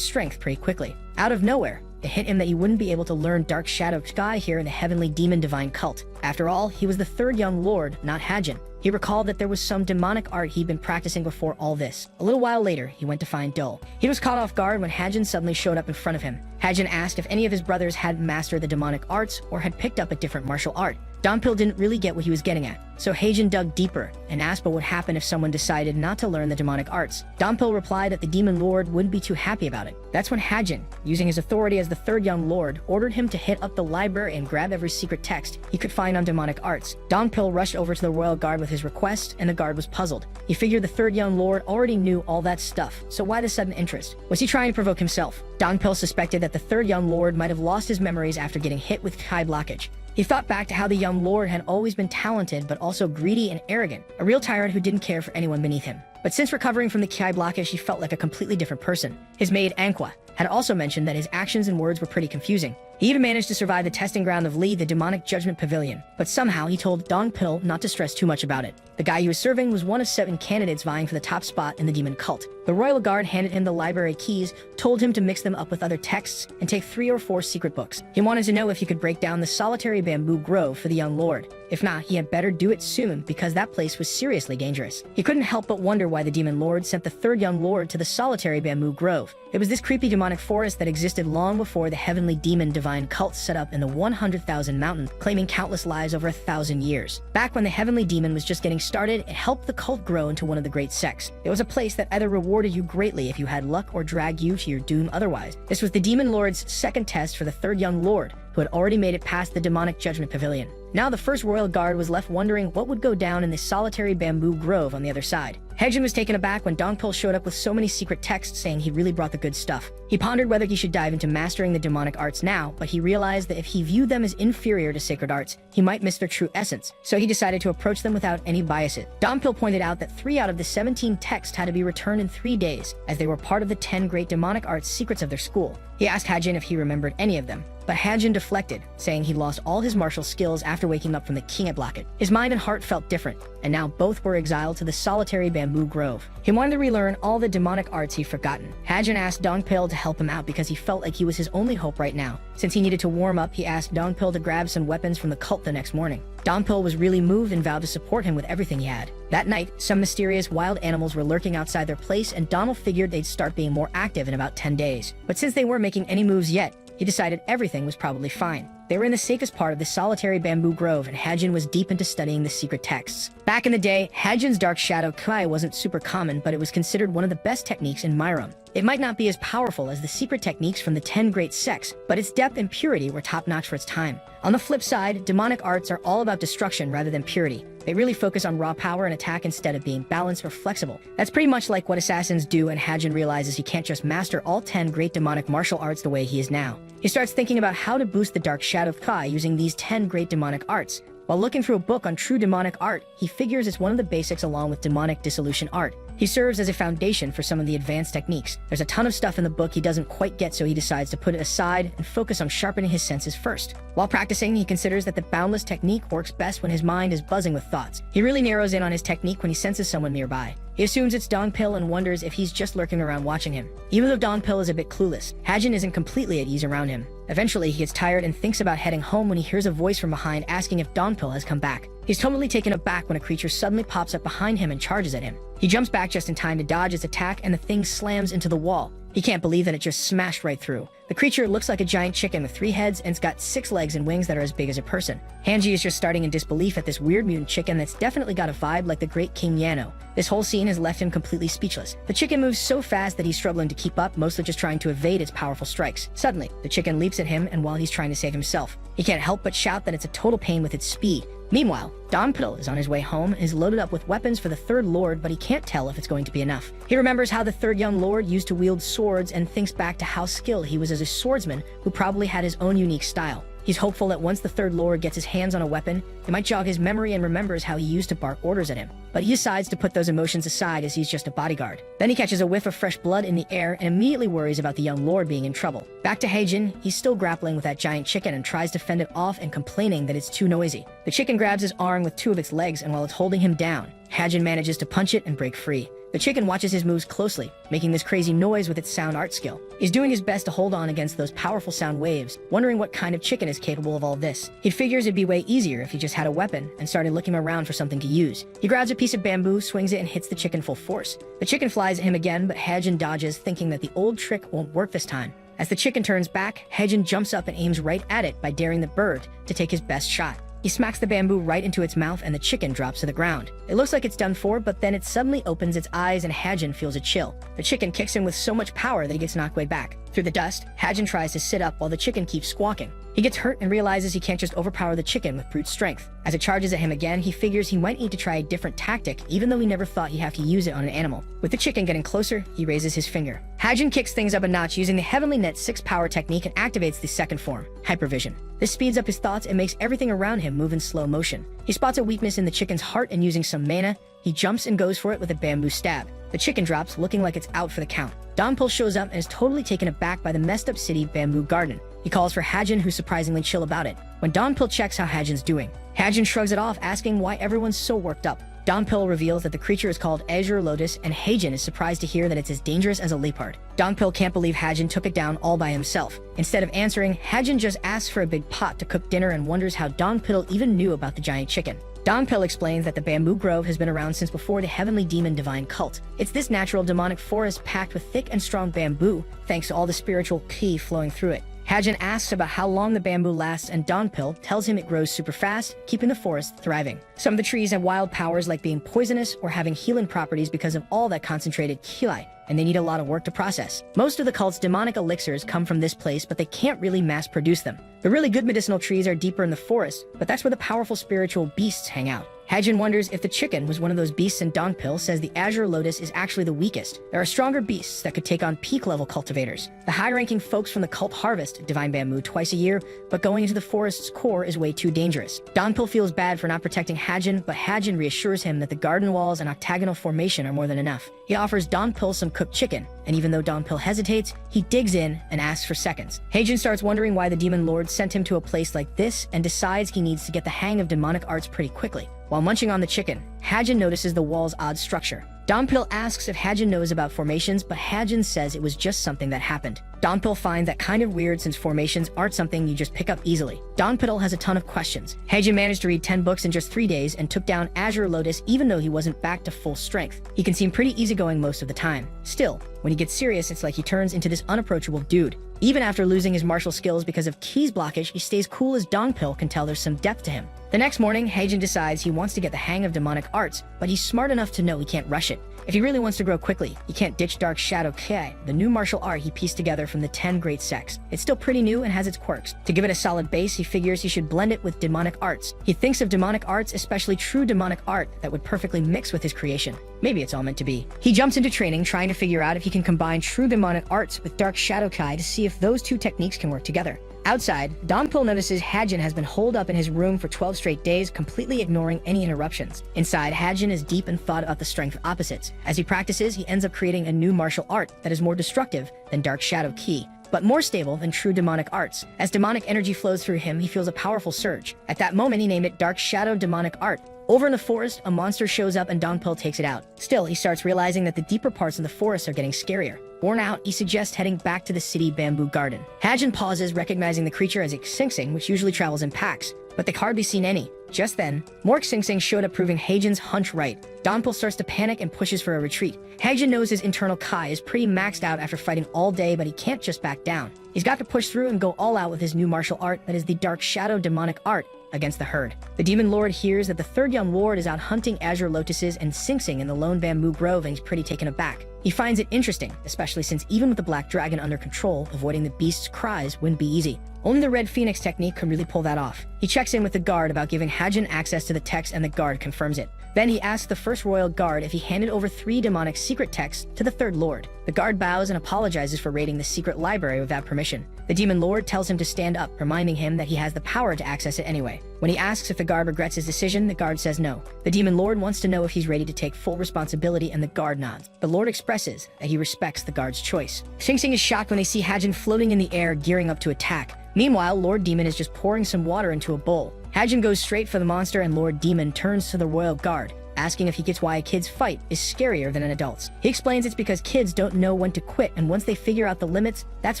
strength pretty quickly. Out of nowhere, it hit him that he wouldn't be able to learn Dark Shadow Sky here in the Heavenly Demon Divine Cult. After all, he was the 3rd young lord, not Hajin. He recalled that there was some demonic art he'd been practicing before all this. A little while later, he went to find Dol. He was caught off guard when Hajin suddenly showed up in front of him. Hajin asked if any of his brothers had mastered the demonic arts or had picked up a different martial art. Donpil didn't really get what he was getting at, so Hajin dug deeper and asked what would happen if someone decided not to learn the demonic arts. Donpil replied that the demon lord wouldn't be too happy about it. That's when Hajin, using his authority as the 3rd young lord, ordered him to hit up the library and grab every secret text he could find on demonic arts. Donpil rushed over to the royal guard with his request, and the guard was puzzled. He figured the 3rd young lord already knew all that stuff, so why the sudden interest? Was he trying to provoke himself? Donpil suspected that the 3rd young lord might have lost his memories after getting hit with Kai blockage. He thought back to how the young lord had always been talented but also greedy and arrogant, a real tyrant who didn't care for anyone beneath him. But since recovering from the Kai blockage, he felt like a completely different person. His maid, Anqua, had also mentioned that his actions and words were pretty confusing. He even managed to survive the testing ground of Lee, the demonic judgment pavilion, but somehow he told Dongpil not to stress too much about it. The guy he was serving was one of 7 candidates vying for the top spot in the demon cult. The royal guard handed him the library keys, told him to mix them up with other texts, and take 3 or 4 secret books. He wanted to know if he could break down the solitary bamboo grove for the young lord. If not, he had better do it soon, because that place was seriously dangerous. He couldn't help but wonder why the demon lord sent the 3rd young lord to the solitary bamboo grove. It was this creepy demonic forest that existed long before the heavenly demon divine cult set up in the 100,000 mountain, claiming countless lives over 1,000 years. Back when the heavenly demon was just getting started, it helped the cult grow into one of the great sects. It was a place that either rewarded you greatly if you had luck or dragged you to your doom otherwise. This was the demon lord's 2nd test for the 3rd young lord, who had already made it past the demonic judgment pavilion. Now the 1st royal guard was left wondering what would go down in this solitary bamboo grove on the other side. Hejin was taken aback when Dongpil showed up with so many secret texts saying he really brought the good stuff. He pondered whether he should dive into mastering the demonic arts now, but he realized that if he viewed them as inferior to sacred arts, he might miss their true essence, so he decided to approach them without any biases. Dongpil pointed out that 3 out of the 17 texts had to be returned in 3 days, as they were part of the 10 great demonic arts secrets of their school. He asked Hajin if he remembered any of them, but Hajin deflected, saying he'd lost all his martial skills after waking up from the king at Blocket. His mind and heart felt different, and now both were exiled to the solitary bamboo grove. He wanted to relearn all the demonic arts he'd forgotten. Hajin asked Dongpil to help him out because he felt like he was his only hope right now. Since he needed to warm up, he asked Dongpil to grab some weapons from the cult the next morning. Dongpil was really moved and vowed to support him with everything he had. That night, some mysterious wild animals were lurking outside their place, and Donald figured they'd start being more active in about 10 days. But since they weren't making any moves yet, he decided everything was probably fine. They were in the safest part of the solitary bamboo grove, and Hajin was deep into studying the secret texts. Back in the day, Hajin's Dark Shadow Kai wasn't super common, but it was considered one of the best techniques in Myram. It might not be as powerful as the secret techniques from the 10 great sects, but its depth and purity were top-notch for its time. On the flip side, demonic arts are all about destruction rather than purity. They really focus on raw power and attack instead of being balanced or flexible. That's pretty much like what assassins do, and Hajin realizes he can't just master all 10 great demonic martial arts the way he is now. He starts thinking about how to boost the Dark Shadow Kai using these 10 great demonic arts. While looking through a book on true demonic art, he figures it's one of the basics along with demonic dissolution art. He serves as a foundation for some of the advanced techniques. There's a ton of stuff in the book he doesn't quite get, so he decides to put it aside and focus on sharpening his senses first. While practicing, he considers that the boundless technique works best when his mind is buzzing with thoughts. He really narrows in on his technique when he senses someone nearby. He assumes it's Dongpil and wonders if he's just lurking around watching him. Even though Dongpil is a bit clueless, Hajin isn't completely at ease around him. Eventually, he gets tired and thinks about heading home when he hears a voice from behind asking if Dongpil has come back. He's totally taken aback when a creature suddenly pops up behind him and charges at him. He jumps back just in time to dodge its attack, and the thing slams into the wall. He can't believe that it just smashed right through. The creature looks like a giant chicken with 3 heads, and it's got 6 legs and wings that are as big as a person. Hanji is just starting in disbelief at this weird mutant chicken that's definitely got a vibe like the great King Yano. This whole scene has left him completely speechless. The chicken moves so fast that he's struggling to keep up, mostly just trying to evade its powerful strikes. Suddenly, the chicken leaps at him, and while he's trying to save himself, he can't help but shout that it's a total pain with its speed. Meanwhile, Donpil is on his way home and is loaded up with weapons for the third lord, but he can't tell if it's going to be enough. He remembers how the third young lord used to wield swords and thinks back to how skilled he was as a swordsman who probably had his own unique style. He's hopeful that once the third lord gets his hands on a weapon, it might jog his memory and remembers how he used to bark orders at him. But he decides to put those emotions aside as he's just a bodyguard. Then he catches a whiff of fresh blood in the air and immediately worries about the young lord being in trouble. Back to Heijin, he's still grappling with that giant chicken and tries to fend it off and complaining that it's too noisy. The chicken grabs his arm with 2 of its legs, and while it's holding him down, Heijin manages to punch it and break free. The chicken watches his moves closely, making this crazy noise with its sound art skill. He's doing his best to hold on against those powerful sound waves, wondering what kind of chicken is capable of all this. He figures it'd be way easier if he just had a weapon and started looking around for something to use. He grabs a piece of bamboo, swings it, and hits the chicken full force. The chicken flies at him again, but Heijin dodges, thinking that the old trick won't work this time. As the chicken turns back, Heijin jumps up and aims right at it by daring the bird to take his best shot. He smacks the bamboo right into its mouth, and the chicken drops to the ground. It looks like it's done for, but then it suddenly opens its eyes and Heijin feels a chill. The chicken kicks him with so much power that he gets knocked way back. Through the dust, Heijin tries to sit up while the chicken keeps squawking. He gets hurt and realizes he can't just overpower the chicken with brute strength. As it charges at him again, he figures he might need to try a different tactic, even though he never thought he'd have to use it on an animal. With the chicken getting closer, he raises his finger. Heijin kicks things up a notch using the Heavenly Net 6 power technique and activates the second form, Hypervision. This speeds up his thoughts and makes everything around him move in slow motion. He spots a weakness in the chicken's heart, and using some mana, he jumps and goes for it with a bamboo stab. The chicken drops, looking like it's out for the count. Donpil shows up and is totally taken aback by the messed up city bamboo garden. He calls for Heijin, who's surprisingly chill about it. When Donpil checks how Heijin's doing, Heijin shrugs it off, asking why everyone's so worked up. Donpil reveals that the creature is called Azure Lotus, and Heijin is surprised to hear that it's as dangerous as a leopard. Donpil can't believe Heijin took it down all by himself. Instead of answering, Heijin just asks for a big pot to cook dinner and wonders how Donpil even knew about the giant chicken. Donpil explains that the bamboo grove has been around since before the heavenly demon divine cult. It's this natural demonic forest packed with thick and strong bamboo, thanks to all the spiritual ki flowing through it. Heijin asks about how long the bamboo lasts, and Donpil tells him it grows super fast, keeping the forest thriving. Some of the trees have wild powers like being poisonous or having healing properties because of all that concentrated ki, and they need a lot of work to process. Most of the cult's demonic elixirs come from this place, but they can't really mass produce them. The really good medicinal trees are deeper in the forest, but that's where the powerful spiritual beasts hang out. Heijin wonders if the chicken was one of those beasts, and Donpil says the Azure Lotus is actually the weakest. There are stronger beasts that could take on peak-level cultivators. The high-ranking folks from the cult harvest divine bamboo twice a year, but going into the forest's core is way too dangerous. Donpil feels bad for not protecting Heijin, but Heijin reassures him that the garden walls and octagonal formation are more than enough. He offers Donpil some cooked chicken, and even though Donpil hesitates, he digs in and asks for seconds. Heijin starts wondering why the demon lord sent him to a place like this and decides he needs to get the hang of demonic arts pretty quickly. While munching on the chicken, Heijin notices the wall's odd structure. Donpil asks if Heijin knows about formations, but Heijin says it was just something that happened. Donpil finds that kind of weird since formations aren't something you just pick up easily. Donpil has a ton of questions. Heijin managed to read 10 books in just 3 days and took down Azure Lotus even though he wasn't back to full strength. He can seem pretty easygoing most of the time. Still, when he gets serious, it's like he turns into this unapproachable dude. Even after losing his martial skills because of Ki's blockage, he stays cool as Donpil can tell there's some depth to him. The next morning, Heijin decides he wants to get the hang of demonic arts, but he's smart enough to know he can't rush it. If he really wants to grow quickly, he can't ditch Dark Shadow Ki, the new martial art he pieced together from the 10 great sects. It's still pretty new and has its quirks. To give it a solid base, he figures he should blend it with demonic arts. He thinks of demonic arts, especially true demonic art, that would perfectly mix with his creation. Maybe it's all meant to be. He jumps into training, trying to figure out if he can combine true demonic arts with Dark Shadow Ki to see if those two techniques can work together. Outside, Donpil notices Heijin has been holed up in his room for 12 straight days, completely ignoring any interruptions. Inside, Heijin is deep in thought about the strength of opposites. As he practices, he ends up creating a new martial art that is more destructive than Dark Shadow Ki, but more stable than true demonic arts. As demonic energy flows through him, he feels a powerful surge. At that moment, he named it Dark Shadow Demonic Art. Over in the forest, a monster shows up and Donpil takes it out. Still, he starts realizing that the deeper parts of the forest are getting scarier. Worn out, he suggests heading back to the city bamboo garden. Heijin pauses, recognizing the creature as a Xing Xing, which usually travels in packs, but they hardly seen any. Just then, Mork Sing Sing showed up, proving Haejin's hunch right. Donpil starts to panic and pushes for a retreat. Haejin knows his internal Kai is pretty maxed out after fighting all day, but he can't just back down. He's got to push through and go all out with his new martial art, that is the Dark Shadow Demonic Art, against the herd. The Demon Lord hears that the third young lord is out hunting azure lotuses and Sing Sing in the lone bamboo grove, and he's pretty taken aback. He finds it interesting, especially since even with the black dragon under control, avoiding the beast's cries wouldn't be easy. Only the Red Phoenix technique could really pull that off. He checks in with the guard about giving Haejin access to the text, and the guard confirms it. Then he asks the first royal guard if he handed over 3 demonic secret texts to the third lord. The guard bows and apologizes for raiding the secret library without permission. The demon lord tells him to stand up, reminding him that he has the power to access it anyway. When he asks if the guard regrets his decision, the guard says no. The demon lord wants to know if he's ready to take full responsibility, and the guard nods. The lord expresses that he respects the guard's choice. Sing Sing is shocked when they see Haejin floating in the air, gearing up to attack. Meanwhile, Lord Demon is just pouring some water into a bowl. Haejin goes straight for the monster, and Lord Demon turns to the royal guard, asking if he gets why a kid's fight is scarier than an adult's. He explains it's because kids don't know when to quit, and once they figure out the limits, that's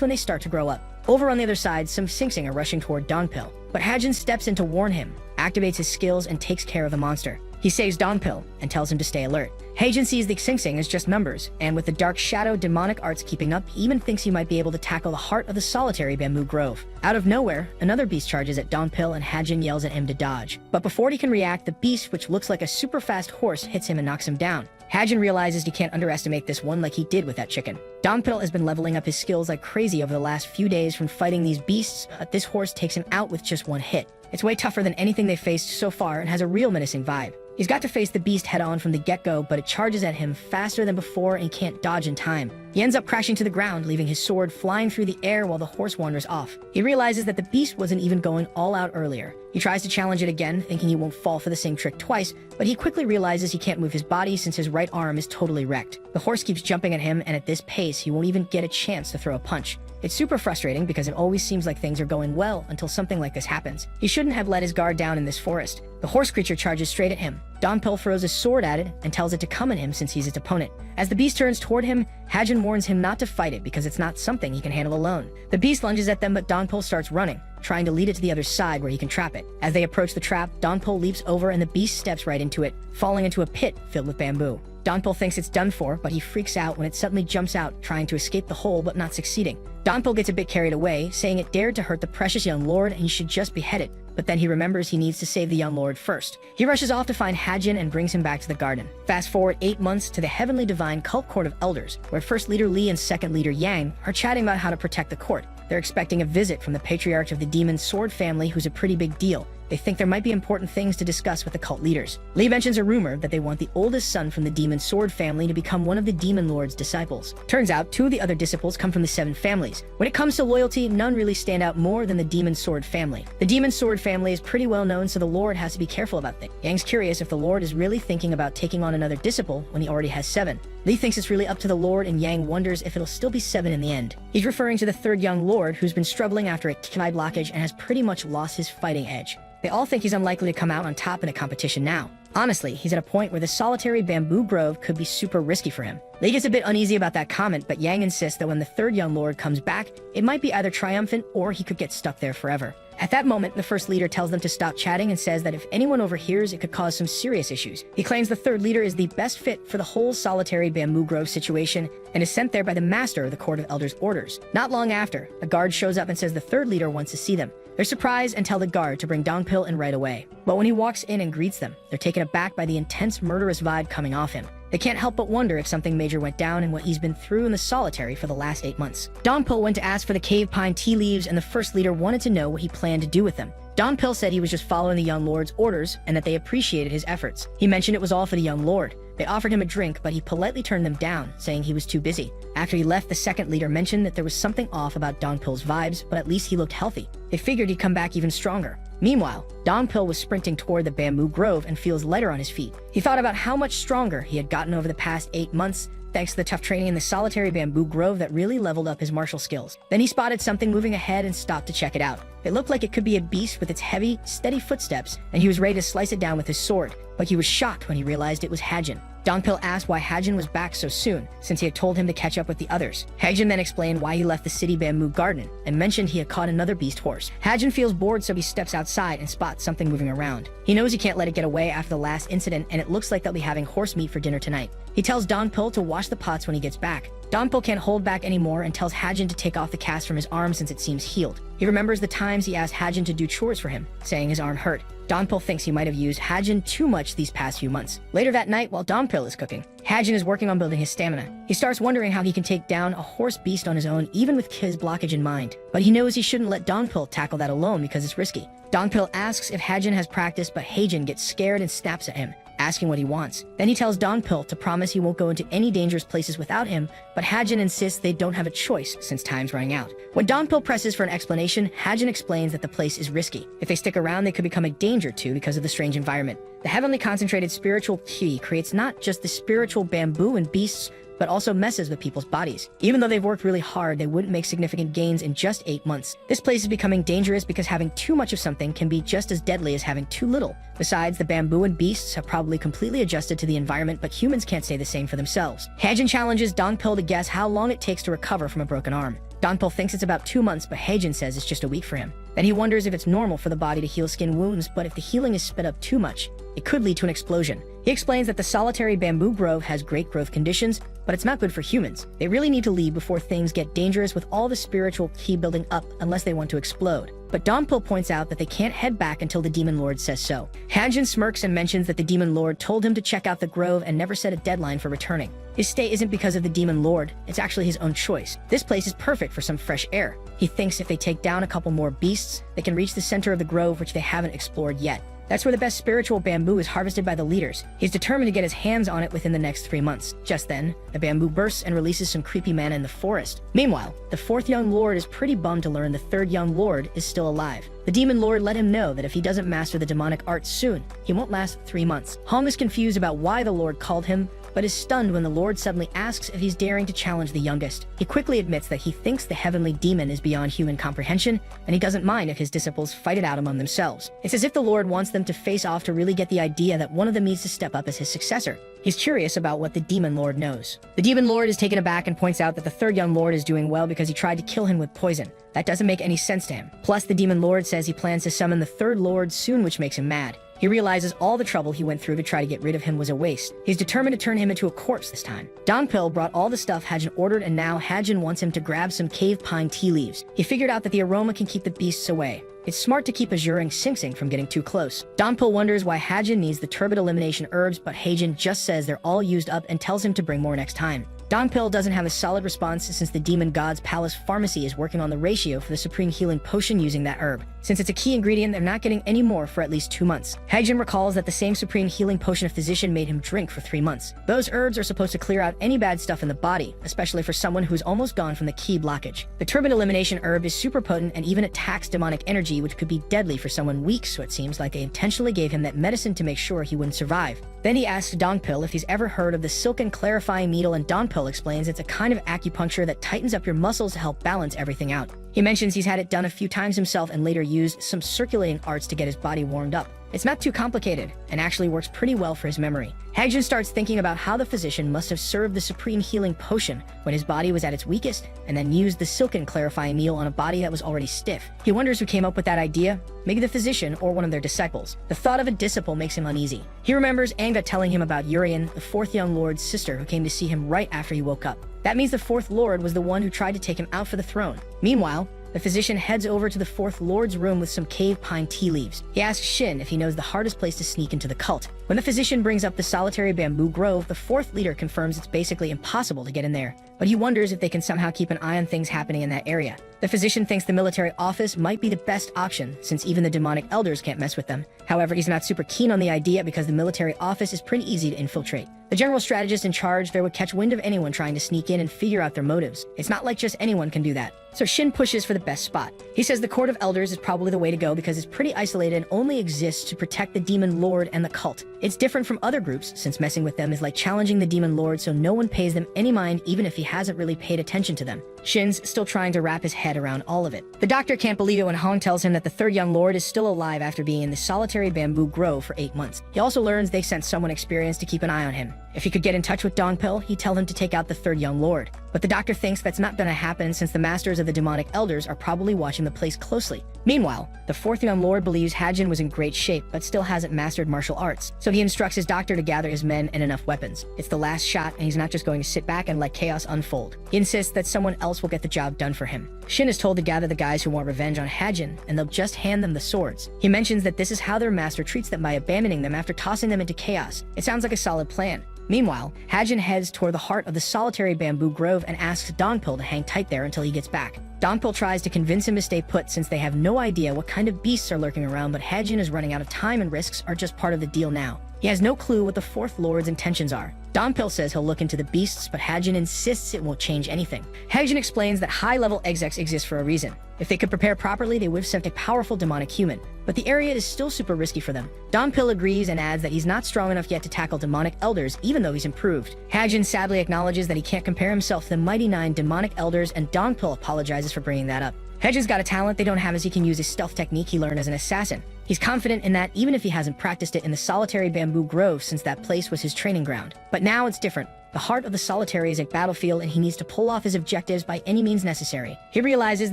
when they start to grow up. Over on the other side, some Sing Sing are rushing toward Donpil, but Haejin steps in to warn him, activates his skills, and takes care of the monster. He saves Donpil and tells him to stay alert. Haejin sees the Sing Sing as just numbers, and with the Dark Shadow Demonic Arts keeping up, he even thinks he might be able to tackle the heart of the solitary bamboo grove. Out of nowhere, another beast charges at Donpil, and Haejin yells at him to dodge. But before he can react, the beast, which looks like a super fast horse, hits him and knocks him down. Haejin realizes he can't underestimate this one like he did with that chicken. Donpil has been leveling up his skills like crazy over the last few days from fighting these beasts, but this horse takes him out with just one hit. It's way tougher than anything they've faced so far and has a real menacing vibe. He's got to face the beast head-on from the get-go, but it charges at him faster than before and he can't dodge in time. He ends up crashing to the ground, leaving his sword flying through the air while the horse wanders off. He realizes that the beast wasn't even going all out earlier. He tries to challenge it again, thinking he won't fall for the same trick twice, but he quickly realizes he can't move his body since his right arm is totally wrecked. The horse keeps jumping at him, and at this pace, he won't even get a chance to throw a punch. It's super frustrating because it always seems like things are going well until something like this happens. He shouldn't have let his guard down in this forest. The horse creature charges straight at him. Donpil throws his sword at it and tells it to come at him since he's its opponent. As the beast turns toward him, Haejin warns him not to fight it because it's not something he can handle alone. The beast lunges at them, but Donpil starts running, trying to lead it to the other side where he can trap it. As they approach the trap, Donpil leaps over and the beast steps right into it, falling into a pit filled with bamboo. Donpil thinks it's done for, but he freaks out when it suddenly jumps out, trying to escape the hole but not succeeding. Donpil gets a bit carried away, saying it dared to hurt the precious young lord and he should just behead it, but then he remembers he needs to save the young lord first. He rushes off to find Haejin and brings him back to the garden. Fast forward 8 months to the Heavenly Divine Cult Court of Elders, where First Leader Lee and Second Leader Yang are chatting about how to protect the court. They're expecting a visit from the patriarch of the Demon Sword family, who's a pretty big deal. They think there might be important things to discuss with the cult leaders. Lee mentions a rumor that they want the oldest son from the Demon Sword family to become one of the Demon Lord's disciples. Turns out 2 of the other disciples come from the 7 families. When it comes to loyalty, none really stand out more than the Demon Sword family. The Demon Sword family is pretty well known, so the Lord has to be careful about things. Yang's curious if the Lord is really thinking about taking on another disciple when he already has 7. Lee thinks it's really up to the Lord, and Yang wonders if it'll still be 7 in the end. He's referring to the third young lord, who's been struggling after a Kai blockage and has pretty much lost his fighting edge. They all think he's unlikely to come out on top in a competition now. Honestly, he's at a point where the solitary bamboo grove could be super risky for him. Lee gets a bit uneasy about that comment, but Yang insists that when the third young lord comes back, it might be either triumphant or he could get stuck there forever. At that moment, the first leader tells them to stop chatting and says that if anyone overhears, it could cause some serious issues. He claims the third leader is the best fit for the whole solitary bamboo grove situation and is sent there by the master of the Court of Elders' orders. Not long after, a guard shows up and says the third leader wants to see them. They're surprised and tell the guard to bring Donpil in right away. But when he walks in and greets them, they're taken aback by the intense murderous vibe coming off him. They can't help but wonder if something major went down and what he's been through in the solitary for the last 8 months. Donpil went to ask for the cave pine tea leaves, and the first leader wanted to know what he planned to do with them. Donpil said he was just following the young lord's orders and that they appreciated his efforts. He mentioned it was all for the young lord. They offered him a drink, but he politely turned them down, saying he was too busy. After he left, the second leader mentioned that there was something off about Donpil's vibes, but at least he looked healthy. They figured he'd come back even stronger. Meanwhile, Donpil was sprinting toward the bamboo grove and feels lighter on his feet. He thought about how much stronger he had gotten over the past 8 months, thanks to the tough training in the solitary bamboo grove that really leveled up his martial skills. Then he spotted something moving ahead and stopped to check it out. It looked like it could be a beast with its heavy, steady footsteps, and he was ready to slice it down with his sword, but he was shocked when he realized it was Haejin. Dongpil asks why Hajin was back so soon, since he had told him to catch up with the others. Hajin then explained why he left the city bamboo garden, and mentioned he had caught another beast horse. Hajin feels bored, so he steps outside and spots something moving around. He knows he can't let it get away after the last incident, and it looks like they'll be having horse meat for dinner tonight. He tells Dongpil to wash the pots when he gets back. Dongpil can't hold back anymore and tells Hajin to take off the cast from his arm since it seems healed. He remembers the times he asked Hajin to do chores for him, saying his arm hurt. Dongpil thinks he might have used Hajin too much these past few months. Later that night, while Dongpil is cooking, Hajin is working on building his stamina. He starts wondering how he can take down a horse beast on his own, even with his blockage in mind. But he knows he shouldn't let Dongpil tackle that alone because it's risky. Dongpil asks if Hajin has practice, but Hajin gets scared and snaps at him, asking what he wants. Then he tells Dongpil to promise he won't go into any dangerous places without him, but Hajin insists they don't have a choice since time's running out. When Dongpil presses for an explanation, Hajin explains that the place is risky. If they stick around, they could become a danger too because of the strange environment. The heavenly concentrated spiritual ki creates not just the spiritual bamboo and beasts, but also messes with people's bodies. Even though they've worked really hard, they wouldn't make significant gains in just 8 months. This place is becoming dangerous because having too much of something can be just as deadly as having too little. Besides, the bamboo and beasts have probably completely adjusted to the environment, but humans can't say the same for themselves. Hajin challenges Dongpil to guess how long it takes to recover from a broken arm. Dongpil thinks it's about 2 months, but Hajin says it's just a week for him. Then he wonders if it's normal for the body to heal skin wounds, but if the healing is sped up too much, it could lead to an explosion. He explains that the solitary bamboo grove has great growth conditions, but it's not good for humans. They really need to leave before things get dangerous with all the spiritual ki building up unless they want to explode. But Dongpil points out that they can't head back until the Demon Lord says so. Hajin smirks and mentions that the Demon Lord told him to check out the grove and never set a deadline for returning. His stay isn't because of the Demon Lord, it's actually his own choice. This place is perfect for some fresh air. He thinks if they take down a couple more beasts, they can reach the center of the grove, which they haven't explored yet. That's where the best spiritual bamboo is harvested by the leaders. He's determined to get his hands on it within the next 3 months. Just then, the bamboo bursts and releases some creepy mana in the forest. Meanwhile, the 4th young lord is pretty bummed to learn the 3rd young lord is still alive. The demon lord let him know that if he doesn't master the demonic arts soon, he won't last 3 months. Hong is confused about why the lord called him, but is stunned when the lord suddenly asks if he's daring to challenge the youngest. He quickly admits that he thinks the heavenly demon is beyond human comprehension, and he doesn't mind if his disciples fight it out among themselves. It's as if the lord wants them to face off to really get the idea that one of them needs to step up as his successor. He's curious about what the demon lord knows. The demon lord is taken aback and points out that the 3rd young lord is doing well because he tried to kill him with poison. That doesn't make any sense to him. Plus, the demon lord says he plans to summon the 3rd lord soon, which makes him mad. He realizes all the trouble he went through to try to get rid of him was a waste. He's determined to turn him into a corpse this time. Dongpil brought all the stuff Hajin ordered, and now Hajin wants him to grab some cave pine tea leaves. He figured out that the aroma can keep the beasts away. It's smart to keep Azura and Sing Sing from getting too close. Dongpil wonders why Hajin needs the turbid elimination herbs, but Hajin just says they're all used up and tells him to bring more next time. Dongpil doesn't have a solid response since the Demon God's Palace Pharmacy is working on the ratio for the Supreme Healing Potion using that herb. Since it's a key ingredient, they're not getting any more for at least 2 months. Hajin recalls that the same Supreme Healing Potion a physician made him drink for 3 months. Those herbs are supposed to clear out any bad stuff in the body, especially for someone who's almost gone from the key blockage. The Turbid Elimination herb is super potent and even attacks demonic energy, which could be deadly for someone weak, so it seems like they intentionally gave him that medicine to make sure he wouldn't survive. Then he asks Dongpil if he's ever heard of the Silken Clarifying Needle, and Dongpil explains it's a kind of acupuncture that tightens up your muscles to help balance everything out. He mentions he's had it done a few times himself and later used some circulating arts to get his body warmed up. It's not too complicated, and actually works pretty well for his memory. Hajin starts thinking about how the physician must have served the Supreme Healing Potion when his body was at its weakest, and then used the Silken Clarifying Needle on a body that was already stiff. He wonders who came up with that idea, maybe the physician or one of their disciples. The thought of a disciple makes him uneasy. He remembers Anga telling him about Urian, the 4th young lord's sister, who came to see him right after he woke up. That means the 4th lord was the one who tried to take him out for the throne. Meanwhile, the physician heads over to the 4th lord's room with some cave pine tea leaves. He asks Shin if he knows the hardest place to sneak into the cult. When the physician brings up the solitary bamboo grove, the 4th leader confirms it's basically impossible to get in there, but he wonders if they can somehow keep an eye on things happening in that area. The physician thinks the military office might be the best option, since even the demonic elders can't mess with them. However, he's not super keen on the idea because the military office is pretty easy to infiltrate. The general strategist in charge there would catch wind of anyone trying to sneak in and figure out their motives. It's not like just anyone can do that. So Shin pushes for the best spot. He says the Court of Elders is probably the way to go because it's pretty isolated and only exists to protect the Demon Lord and the cult. It's different from other groups, since messing with them is like challenging the Demon Lord, so no one pays them any mind even if he hasn't really paid attention to them. Shin's still trying to wrap his head around all of it. The doctor can't believe it when Hong tells him that the third young lord is still alive after being in the solitary bamboo grove for 8 months. He also learns they sent someone experienced to keep an eye on him. If he could get in touch with Dongpil, he'd tell him to take out the third young lord. But the doctor thinks that's not gonna happen since the masters of the demonic elders are probably watching the place closely. Meanwhile, the fourth young lord believes Hajin was in great shape but still hasn't mastered martial arts, so he instructs his doctor to gather his men and enough weapons. It's the last shot, and he's not just going to sit back and let chaos unfold. He insists that someone else will get the job done for him. Shin is told to gather the guys who want revenge on Hajin, and they'll just hand them the swords. He mentions that this is how their master treats them by abandoning them after tossing them into chaos. It sounds like a solid plan. Meanwhile, Hajin heads toward the heart of the solitary bamboo grove and asks Dongpil to hang tight there until he gets back. Dongpil tries to convince him to stay put since they have no idea what kind of beasts are lurking around, but Hajin is running out of time and risks are just part of the deal now. He has no clue what the fourth lord's intentions are. Dongpil says he'll look into the beasts, but Hajin insists it won't change anything. Hajin explains that high-level execs exist for a reason. If they could prepare properly, they would have sent a powerful demonic human. But the area is still super risky for them. Dongpil agrees and adds that he's not strong enough yet to tackle demonic elders, even though he's improved. Hajin sadly acknowledges that he can't compare himself to the mighty 9 demonic elders, and Dongpil apologizes for bringing that up. Hajin's got a talent they don't have, as he can use his stealth technique he learned as an assassin. He's confident in that even if he hasn't practiced it in the solitary bamboo grove since that place was his training ground. But now it's different. The heart of the solitary is a battlefield and he needs to pull off his objectives by any means necessary. He realizes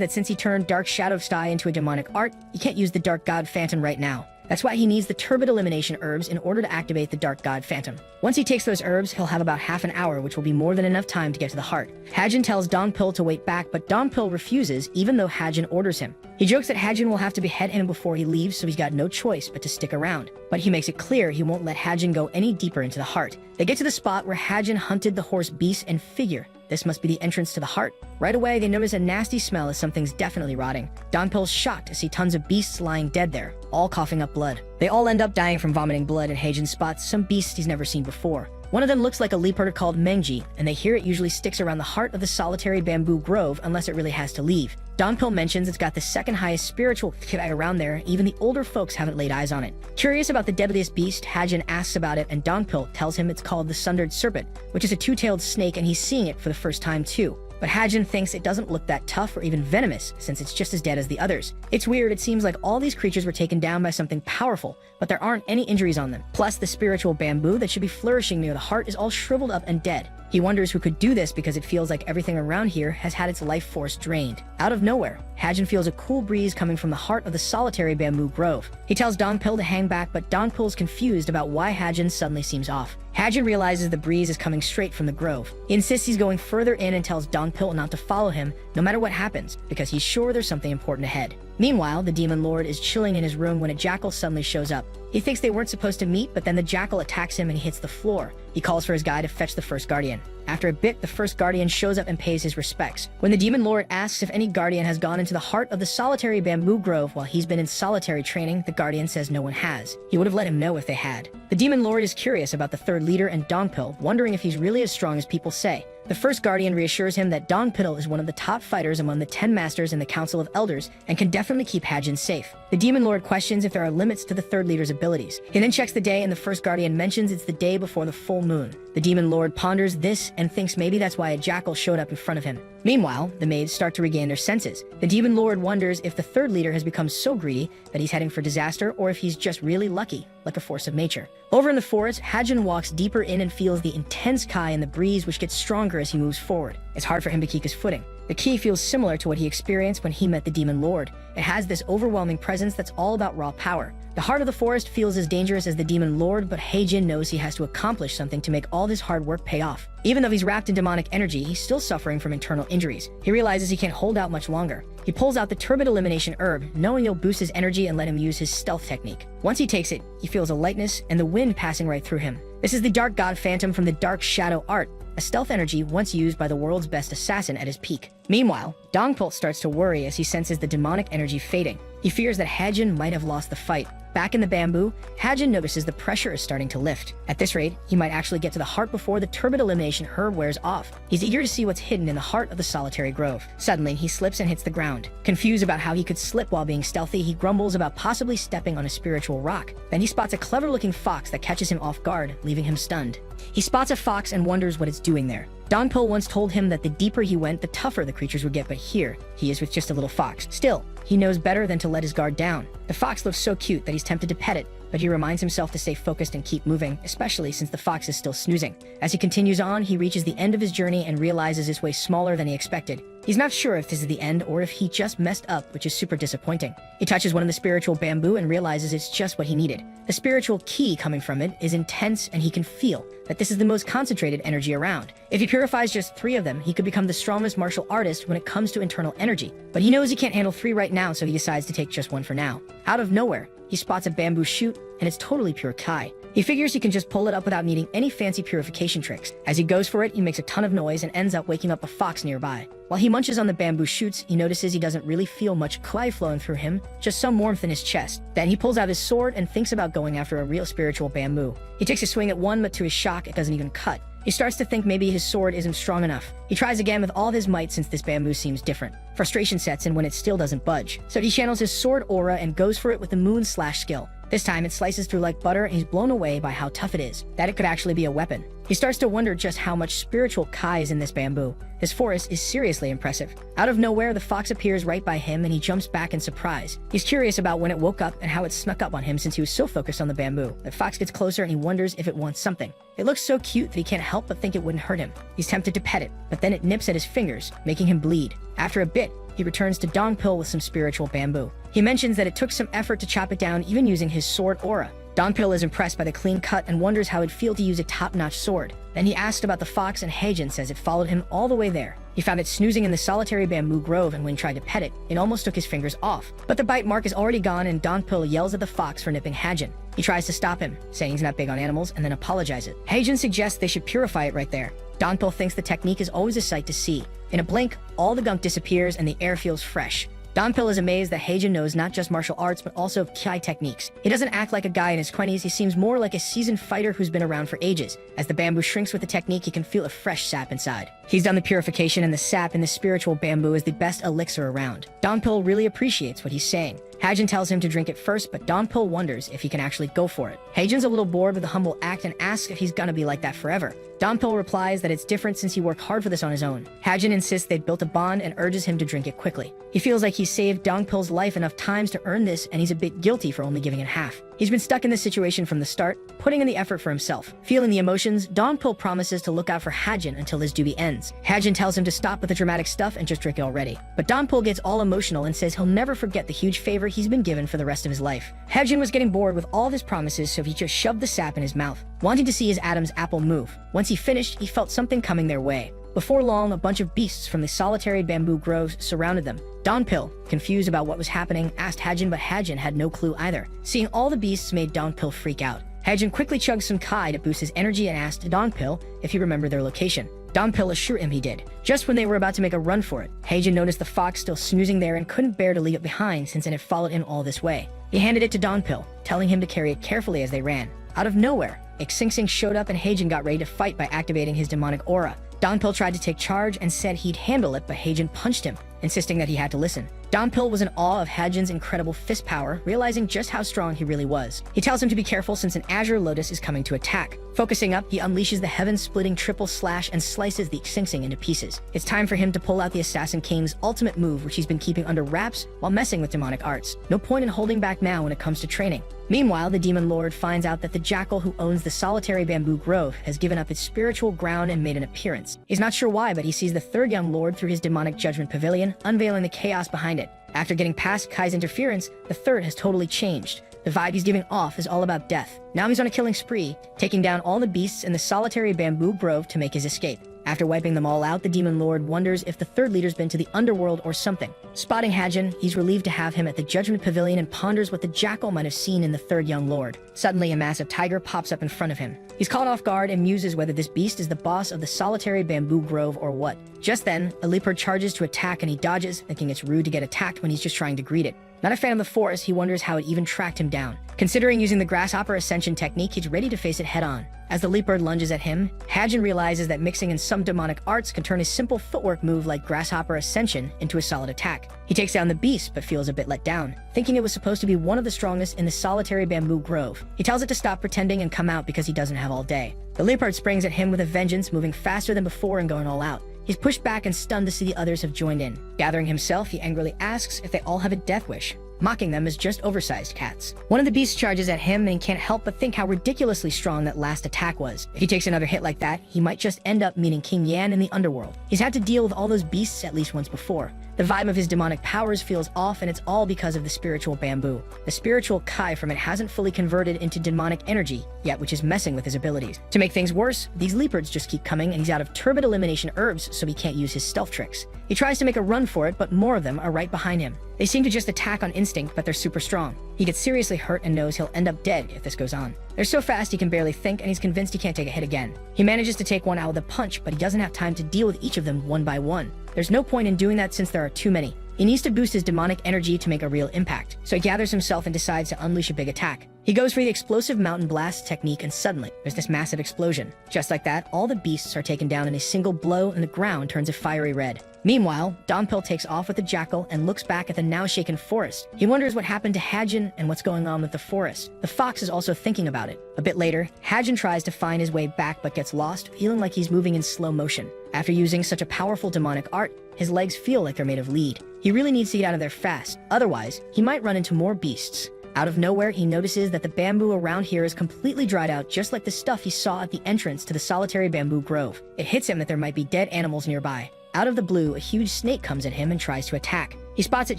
that since he turned Dark Shadow Sty into a demonic art, he can't use the Dark God Phantom right now. That's why he needs the turbid elimination herbs in order to activate the Dark God Phantom. Once he takes those herbs, he'll have about half an hour, which will be more than enough time to get to the heart. Hajin tells Dongpil to wait back, but Dongpil refuses, even though Hajin orders him. He jokes that Hajin will have to behead him before he leaves, so he's got no choice but to stick around. But he makes it clear he won't let Hajin go any deeper into the heart. They get to the spot where Hajin hunted the horse beast and figure this must be the entrance to the heart. Right away, they notice a nasty smell as something's definitely rotting. Dongpil's shocked to see tons of beasts lying dead there, all coughing up blood. They all end up dying from vomiting blood, and Hajin spots some beasts he's never seen before. One of them looks like a leopard called Menji, and they hear it usually sticks around the heart of the solitary bamboo grove unless it really has to leave. Dongpil mentions it's got the second highest spiritual right around there, even the older folks haven't laid eyes on it. Curious about the deadliest beast, Hajin asks about it, and Dongpil tells him it's called the Sundered Serpent, which is a two-tailed snake, and he's seeing it for the first time too. But Hajin thinks it doesn't look that tough or even venomous, since it's just as dead as the others. It's weird, it seems like all these creatures were taken down by something powerful, but there aren't any injuries on them. Plus, the spiritual bamboo that should be flourishing near the heart is all shriveled up and dead. He wonders who could do this because it feels like everything around here has had its life force drained. Out of nowhere, Hajin feels a cool breeze coming from the heart of the solitary bamboo grove. He tells Dongpil to hang back, but Dongpil's confused about why Hajin suddenly seems off. Hajin realizes the breeze is coming straight from the grove. He insists he's going further in and tells Dongpil not to follow him, no matter what happens, because he's sure there's something important ahead. Meanwhile, the Demon Lord is chilling in his room when a jackal suddenly shows up. He thinks they weren't supposed to meet, but then the jackal attacks him and he hits the floor. He calls for his guy to fetch the first guardian. After a bit, the first guardian shows up and pays his respects. When the Demon Lord asks if any guardian has gone into the heart of the solitary bamboo grove while he's been in solitary training, the guardian says no one has. He would have let him know if they had. The Demon Lord is curious about the third leader and Dongpil, wondering if he's really as strong as people say. The first guardian reassures him that Dongpil is one of the top fighters among the 10 masters in the Council of Elders and can definitely keep Hajin safe. The Demon Lord questions if there are limits to the third leader's abilities. He then checks the day and the first guardian mentions it's the day before the full moon. The Demon Lord ponders this and thinks maybe that's why a jackal showed up in front of him. Meanwhile, the maids start to regain their senses. The Demon Lord wonders if the third leader has become so greedy that he's heading for disaster or if he's just really lucky, like a force of nature. Over in the forest, Hajin walks deeper in and feels the intense Kai in the breeze, which gets stronger as he moves forward. It's hard for him to keep his footing. The Ki feels similar to what he experienced when he met the Demon Lord. It has this overwhelming presence that's all about raw power. The heart of the forest feels as dangerous as the Demon Lord, but Hajin knows he has to accomplish something to make all this hard work pay off. Even though he's wrapped in demonic energy, he's still suffering from internal injuries. He realizes he can't hold out much longer. He pulls out the Turbid Elimination Herb, knowing it'll boost his energy and let him use his stealth technique. Once he takes it, he feels a lightness and the wind passing right through him. This is the Dark God Phantom from the Dark Shadow Art, a stealth energy once used by the world's best assassin at his peak. Meanwhile, Dongpil starts to worry as he senses the demonic energy fading. He fears that Hajin might have lost the fight. Back in the bamboo, Hajin notices the pressure is starting to lift. At this rate, he might actually get to the heart before the turbid elimination herb wears off. He's eager to see what's hidden in the heart of the solitary grove. Suddenly, he slips and hits the ground. Confused about how he could slip while being stealthy, he grumbles about possibly stepping on a spiritual rock. Then he spots a clever-looking fox that catches him off guard, leaving him stunned. He spots a fox and wonders what it's doing there. Dongpil once told him that the deeper he went, the tougher the creatures would get, but here, he is with just a little fox. Still, he knows better than to let his guard down. The fox looks so cute that he's tempted to pet it, but he reminds himself to stay focused and keep moving, especially since the fox is still snoozing. As he continues on, he reaches the end of his journey and realizes it's way smaller than he expected. He's not sure if this is the end or if he just messed up, which is super disappointing. He touches one of the spiritual bamboo and realizes it's just what he needed. The spiritual ki coming from it is intense, and he can feel that this is the most concentrated energy around. If he purifies just 3 of them, he could become the strongest martial artist when it comes to internal energy. But he knows he can't handle 3 right now, so he decides to take just 1 for now. Out of nowhere, he spots a bamboo shoot, and it's totally pure Kai. He figures he can just pull it up without needing any fancy purification tricks. As he goes for it, he makes a ton of noise and ends up waking up a fox nearby. While he munches on the bamboo shoots, he notices he doesn't really feel much Kai flowing through him, just some warmth in his chest. Then he pulls out his sword and thinks about going after a real spiritual bamboo. He takes a swing at one, but to his shock, it doesn't even cut. He starts to think maybe his sword isn't strong enough. He tries again with all of his might since this bamboo seems different. Frustration sets in when it still doesn't budge. So he channels his sword aura and goes for it with the moon slash skill. This time it slices through like butter, and he's blown away by how tough it is, that it could actually be a weapon. He starts to wonder just how much spiritual Kai is in this bamboo. This forest is seriously impressive. Out of nowhere, the fox appears right by him, and he jumps back in surprise. He's curious about when it woke up and how it snuck up on him since he was so focused on the bamboo. The fox gets closer and he wonders if it wants something. It looks so cute that he can't help but think it wouldn't hurt him. He's tempted to pet it, but then it nips at his fingers, making him bleed. After a bit, he returns to Dongpil with some spiritual bamboo. He mentions that it took some effort to chop it down even using his sword aura. Dongpil is impressed by the clean cut and wonders how it'd feel to use a top-notch sword. Then he asks about the fox, and Heijin says it followed him all the way there. He found it snoozing in the solitary bamboo grove, and when he tried to pet it, it almost took his fingers off. But the bite mark is already gone, and Dongpil yells at the fox for nipping Hajin. He tries to stop him, saying he's not big on animals, and then apologizes. Heijin suggests they should purify it right there. Dongpil thinks the technique is always a sight to see. In a blink, all the gunk disappears and the air feels fresh. Dongpil is amazed that Heijin knows not just martial arts but also Kai techniques. He doesn't act like a guy in his 20s, he seems more like a seasoned fighter who's been around for ages. As the bamboo shrinks with the technique, he can feel a fresh sap inside. He's done the purification, and the sap in the spiritual bamboo is the best elixir around. Dongpil really appreciates what he's saying. Hajin tells him to drink it first, but Dongpil wonders if he can actually go for it. Heijin's a little bored with the humble act and asks if he's gonna be like that forever. Dongpil replies that it's different since he worked hard for this on his own. Hajin insists they've built a bond and urges him to drink it quickly. He feels like he's saved Dongpil's life enough times to earn this, and he's a bit guilty for only giving it half. He's been stuck in this situation from the start, putting in the effort for himself. Feeling the emotions, Dongpil promises to look out for Hajin until his duty ends. Hajin tells him to stop with the dramatic stuff and just drink it already. But Dongpil gets all emotional and says he'll never forget the huge favor he's been given for the rest of his life. Hajin was getting bored with all of his promises, so he just shoved the sap in his mouth, wanting to see his Adam's apple move. Once he finished, he felt something coming their way. Before long, a bunch of beasts from the solitary bamboo groves surrounded them. Dongpil, confused about what was happening, asked Hajin, but Hajin had no clue either. Seeing all the beasts made Dongpil freak out. Hajin quickly chugged some Kai to boost his energy and asked Dongpil if he remembered their location. Dongpil assured him he did. Just when they were about to make a run for it, Hajin noticed the fox still snoozing there and couldn't bear to leave it behind since it had followed him all this way. He handed it to Dongpil, telling him to carry it carefully as they ran. Out of nowhere, Xing showed up and Hajin got ready to fight by activating his demonic aura. Dongpil tried to take charge and said he'd handle it, but Hajin punched him, insisting that he had to listen. Dongpil was in awe of Hajin's incredible fist power, realizing just how strong he really was. He tells him to be careful since an azure lotus is coming to attack. Focusing up, he unleashes the heaven-splitting triple slash and slices the Xing into pieces. It's time for him to pull out the Assassin King's ultimate move, which he's been keeping under wraps while messing with demonic arts. No point in holding back now when it comes to training. Meanwhile, the Demon Lord finds out that the jackal who owns the solitary bamboo grove has given up its spiritual ground and made an appearance. He's not sure why, but he sees the third young lord through his demonic judgment pavilion, unveiling the chaos behind it. After getting past Kai's interference, the third has totally changed. The vibe he's giving off is all about death. Now he's on a killing spree, taking down all the beasts in the solitary bamboo grove to make his escape. After wiping them all out, the demon lord wonders if the third leader's been to the underworld or something. Spotting Hajin, he's relieved to have him at the Judgment Pavilion and ponders what the jackal might have seen in the third young lord. Suddenly, a massive tiger pops up in front of him. He's caught off guard and muses whether this beast is the boss of the solitary bamboo grove or what. Just then, a leopard charges to attack and he dodges, thinking it's rude to get attacked when he's just trying to greet it. Not a fan of the forest, he wonders how it even tracked him down. Considering using the grasshopper ascension technique, he's ready to face it head-on. As the leopard lunges at him, Hajin realizes that mixing in some demonic arts can turn his simple footwork move like grasshopper ascension into a solid attack. He takes down the beast, but feels a bit let down, thinking it was supposed to be one of the strongest in the solitary bamboo grove. He tells it to stop pretending and come out because he doesn't have all day. The leopard springs at him with a vengeance, moving faster than before and going all out. He's pushed back and stunned to see the others have joined in. Gathering himself, he angrily asks if they all have a death wish, mocking them as just oversized cats. One of the beasts charges at him and he can't help but think how ridiculously strong that last attack was. If he takes another hit like that, he might just end up meeting King Yan in the underworld. He's had to deal with all those beasts at least once before. The vibe of his demonic powers feels off, and it's all because of the spiritual bamboo. The spiritual kai from it hasn't fully converted into demonic energy yet, which is messing with his abilities. To make things worse, these leopards just keep coming, and he's out of turbid elimination herbs, so he can't use his stealth tricks. He tries to make a run for it, but more of them are right behind him. They seem to just attack on instinct, but they're super strong. He gets seriously hurt and knows he'll end up dead if this goes on. They're so fast he can barely think, and he's convinced he can't take a hit again. He manages to take one out with a punch, but he doesn't have time to deal with each of them one by one. There's no point in doing that since there are too many. He needs to boost his demonic energy to make a real impact, so he gathers himself and decides to unleash a big attack. He goes for the explosive mountain blast technique, and suddenly, there's this massive explosion. Just like that, all the beasts are taken down in a single blow and the ground turns a fiery red. Meanwhile, Donpil takes off with the jackal and looks back at the now shaken forest. He wonders what happened to Hajin and what's going on with the forest. The fox is also thinking about it. A bit later, Hajin tries to find his way back but gets lost, feeling like he's moving in slow motion. After using such a powerful demonic art, his legs feel like they're made of lead. He really needs to get out of there fast, otherwise, he might run into more beasts. Out of nowhere, he notices that the bamboo around here is completely dried out, just like the stuff he saw at the entrance to the solitary bamboo grove. It hits him that there might be dead animals nearby. Out of the blue, a huge snake comes at him and tries to attack. He spots it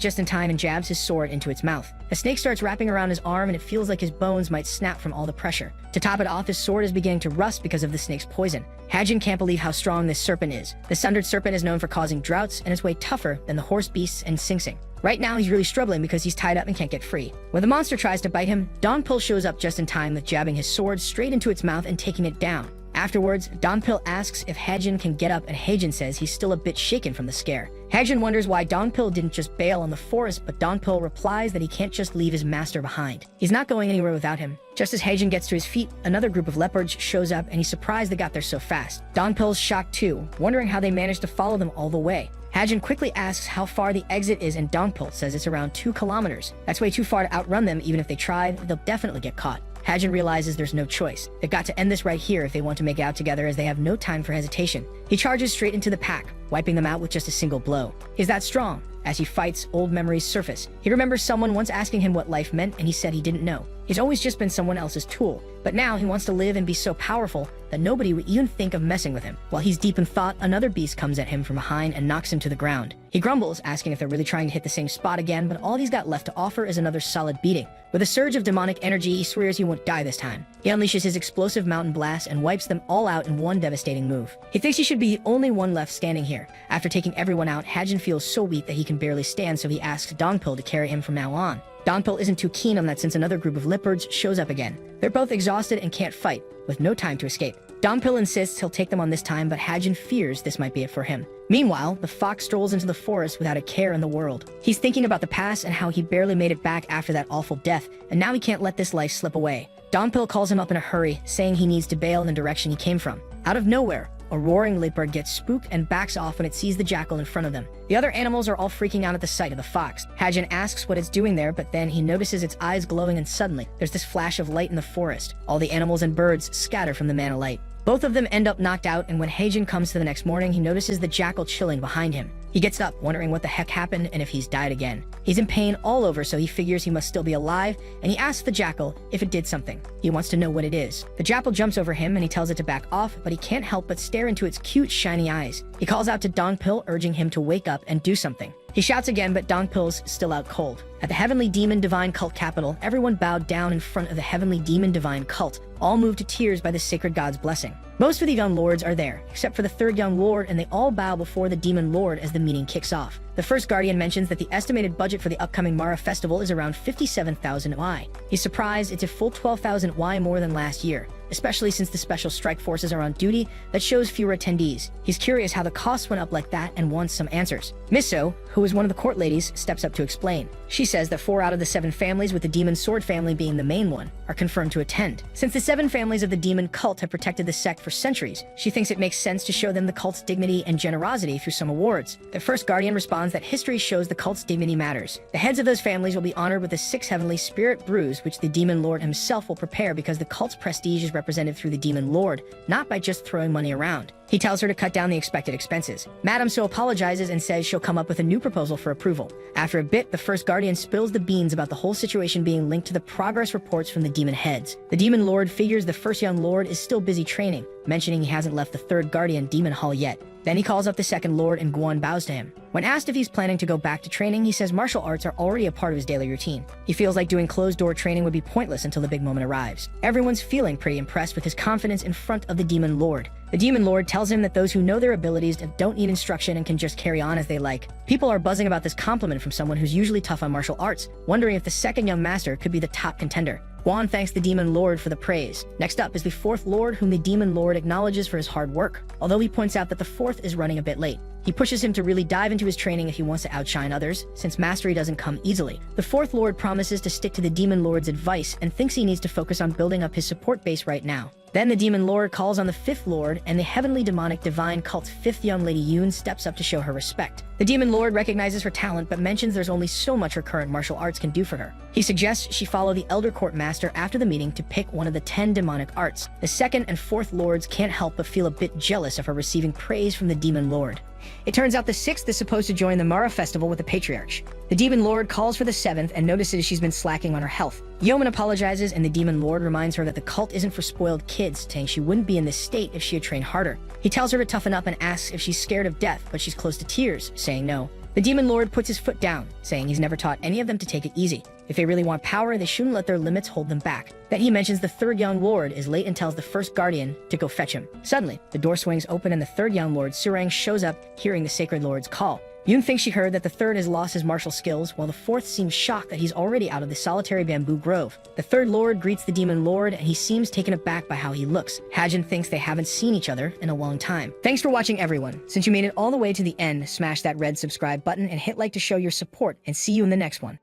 just in time and jabs his sword into its mouth. The snake starts wrapping around his arm and it feels like his bones might snap from all the pressure. To top it off, his sword is beginning to rust because of the snake's poison. Hajin can't believe how strong this serpent is. The sundered serpent is known for causing droughts and is way tougher than the horse beasts and Sing Sing. Right now, he's really struggling because he's tied up and can't get free. When the monster tries to bite him, Donpil shows up just in time with jabbing his sword straight into its mouth and taking it down. Afterwards, Donpil asks if Hajin can get up and Hajin says he's still a bit shaken from the scare. Hajin wonders why Donpil didn't just bail on the forest, but Donpil replies that he can't just leave his master behind. He's not going anywhere without him. Just as Hajin gets to his feet, another group of leopards shows up and he's surprised they got there so fast. Donpil's shocked too, wondering how they managed to follow them all the way. Hajin quickly asks how far the exit is and Donpil says it's around 2 kilometers. That's way too far to outrun them. Even if they tried, they'll definitely get caught. Hajin realizes there's no choice. They've got to end this right here if they want to make it out together, as they have no time for hesitation. He charges straight into the pack, wiping them out with just a single blow. He's that strong. As he fights, old memories surface. He remembers someone once asking him what life meant, and he said he didn't know. He's always just been someone else's tool, but now he wants to live and be so powerful that nobody would even think of messing with him. While he's deep in thought, another beast comes at him from behind and knocks him to the ground. He grumbles, asking if they're really trying to hit the same spot again, but all he's got left to offer is another solid beating. With a surge of demonic energy, he swears he won't die this time. He unleashes his explosive mountain blast and wipes them all out in one devastating move. He thinks he should be the only one left standing here. After taking everyone out, Hajin feels so weak that he can barely stand, so he asks Donpil to carry him from now on. Donpil isn't too keen on that since another group of leopards shows up again. They're both exhausted and can't fight, with no time to escape. Donpil insists he'll take them on this time, but Hajin fears this might be it for him. Meanwhile, the fox strolls into the forest without a care in the world. He's thinking about the past and how he barely made it back after that awful death, and now he can't let this life slip away. Donpil calls him up in a hurry, saying he needs to bail in the direction he came from. Out of nowhere, a roaring leopard gets spooked and backs off when it sees the jackal in front of them. The other animals are all freaking out at the sight of the fox. Hajin asks what it's doing there, but then he notices its eyes glowing, and suddenly, there's this flash of light in the forest. All the animals and birds scatter from the mana light. Both of them end up knocked out, and when Hajin comes to the next morning, he notices the jackal chilling behind him. He gets up, wondering what the heck happened and if he's died again. He's in pain all over, so he figures he must still be alive, and he asks the jackal if it did something. He wants to know what it is. The jackal jumps over him and he tells it to back off, but he can't help but stare into its cute, shiny eyes. He calls out to Donpil, urging him to wake up and do something. He shouts again, but Donpil's still out cold. At the Heavenly Demon Divine Cult capital, everyone bowed down in front of the Heavenly Demon Divine Cult, all moved to tears by the sacred god's blessing. Most of the young lords are there, except for the third young lord, and they all bow before the demon lord as the meeting kicks off. The first guardian mentions that the estimated budget for the upcoming Mara festival is around 57,000 Y. He's surprised it's a full 12,000 Y more than last year, especially since the special strike forces are on duty. That shows fewer attendees. He's curious how the costs went up like that and wants some answers. Miso, who is one of the court ladies, steps up to explain. She says that 4 out of the 7 families, with the demon sword family being the main one, are confirmed to attend. Since the 7 families of the demon cult have protected the sect for centuries, she thinks it makes sense to show them the cult's dignity and generosity through some awards. The first guardian responds that history shows the cult's dignity matters. The heads of those families will be honored with the 6 heavenly spirit brews, which the demon lord himself will prepare, because the cult's prestige is represented through the demon lord, not by just throwing money around. He tells her to cut down the expected expenses. Madame So apologizes and says she'll come up with a new proposal for approval. After a bit, the first guardian spills the beans about the whole situation being linked to the progress reports from the demon heads. The demon lord figures the first young lord is still busy training, mentioning he hasn't left the third guardian demon hall yet. Then he calls up the second lord and Guan bows to him. When asked if he's planning to go back to training, he says martial arts are already a part of his daily routine. He feels like doing closed-door training would be pointless until the big moment arrives. Everyone's feeling pretty impressed with his confidence in front of the demon lord. The demon lord tells him that those who know their abilities don't need instruction and can just carry on as they like. People are buzzing about this compliment from someone who's usually tough on martial arts, wondering if the second young master could be the top contender. Guan thanks the demon lord for the praise. Next up is the 4th lord, whom the demon lord acknowledges for his hard work, although he points out that the 4th is running a bit late. He pushes him to really dive into his training if he wants to outshine others, since mastery doesn't come easily. The 4th lord promises to stick to the demon lord's advice and thinks he needs to focus on building up his support base right now. Then the demon lord calls on the 5th lord, and the heavenly demonic divine cult's 5th young lady Yoon steps up to show her respect. The demon lord recognizes her talent, but mentions there's only so much her current martial arts can do for her. He suggests she follow the elder court master after the meeting to pick one of the 10 demonic arts. The 2nd and 4th lords can't help but feel a bit jealous of her receiving praise from the demon lord. It turns out the 6th is supposed to join the Mara festival with the patriarch. The demon lord calls for the 7th and notices she's been slacking on her health. Yeoman apologizes, and the demon lord reminds her that the cult isn't for spoiled kids, saying she wouldn't be in this state if she had trained harder. He tells her to toughen up and asks if she's scared of death, but she's close to tears, saying no. The demon lord puts his foot down, saying he's never taught any of them to take it easy. If they really want power, they shouldn't let their limits hold them back. Then he mentions the 3rd young lord is late and tells the 1st guardian to go fetch him. Suddenly, the door swings open and the 3rd young lord, Surang, shows up, hearing the sacred lord's call. Yoon thinks she heard that the 3rd has lost his martial skills, while the 4th seems shocked that he's already out of the solitary bamboo grove. The 3rd lord greets the demon lord, and he seems taken aback by how he looks. Hajin thinks they haven't seen each other in a long time. Thanks for watching, everyone. Since you made it all the way to the end, smash that red subscribe button and hit like to show your support, and see you in the next one.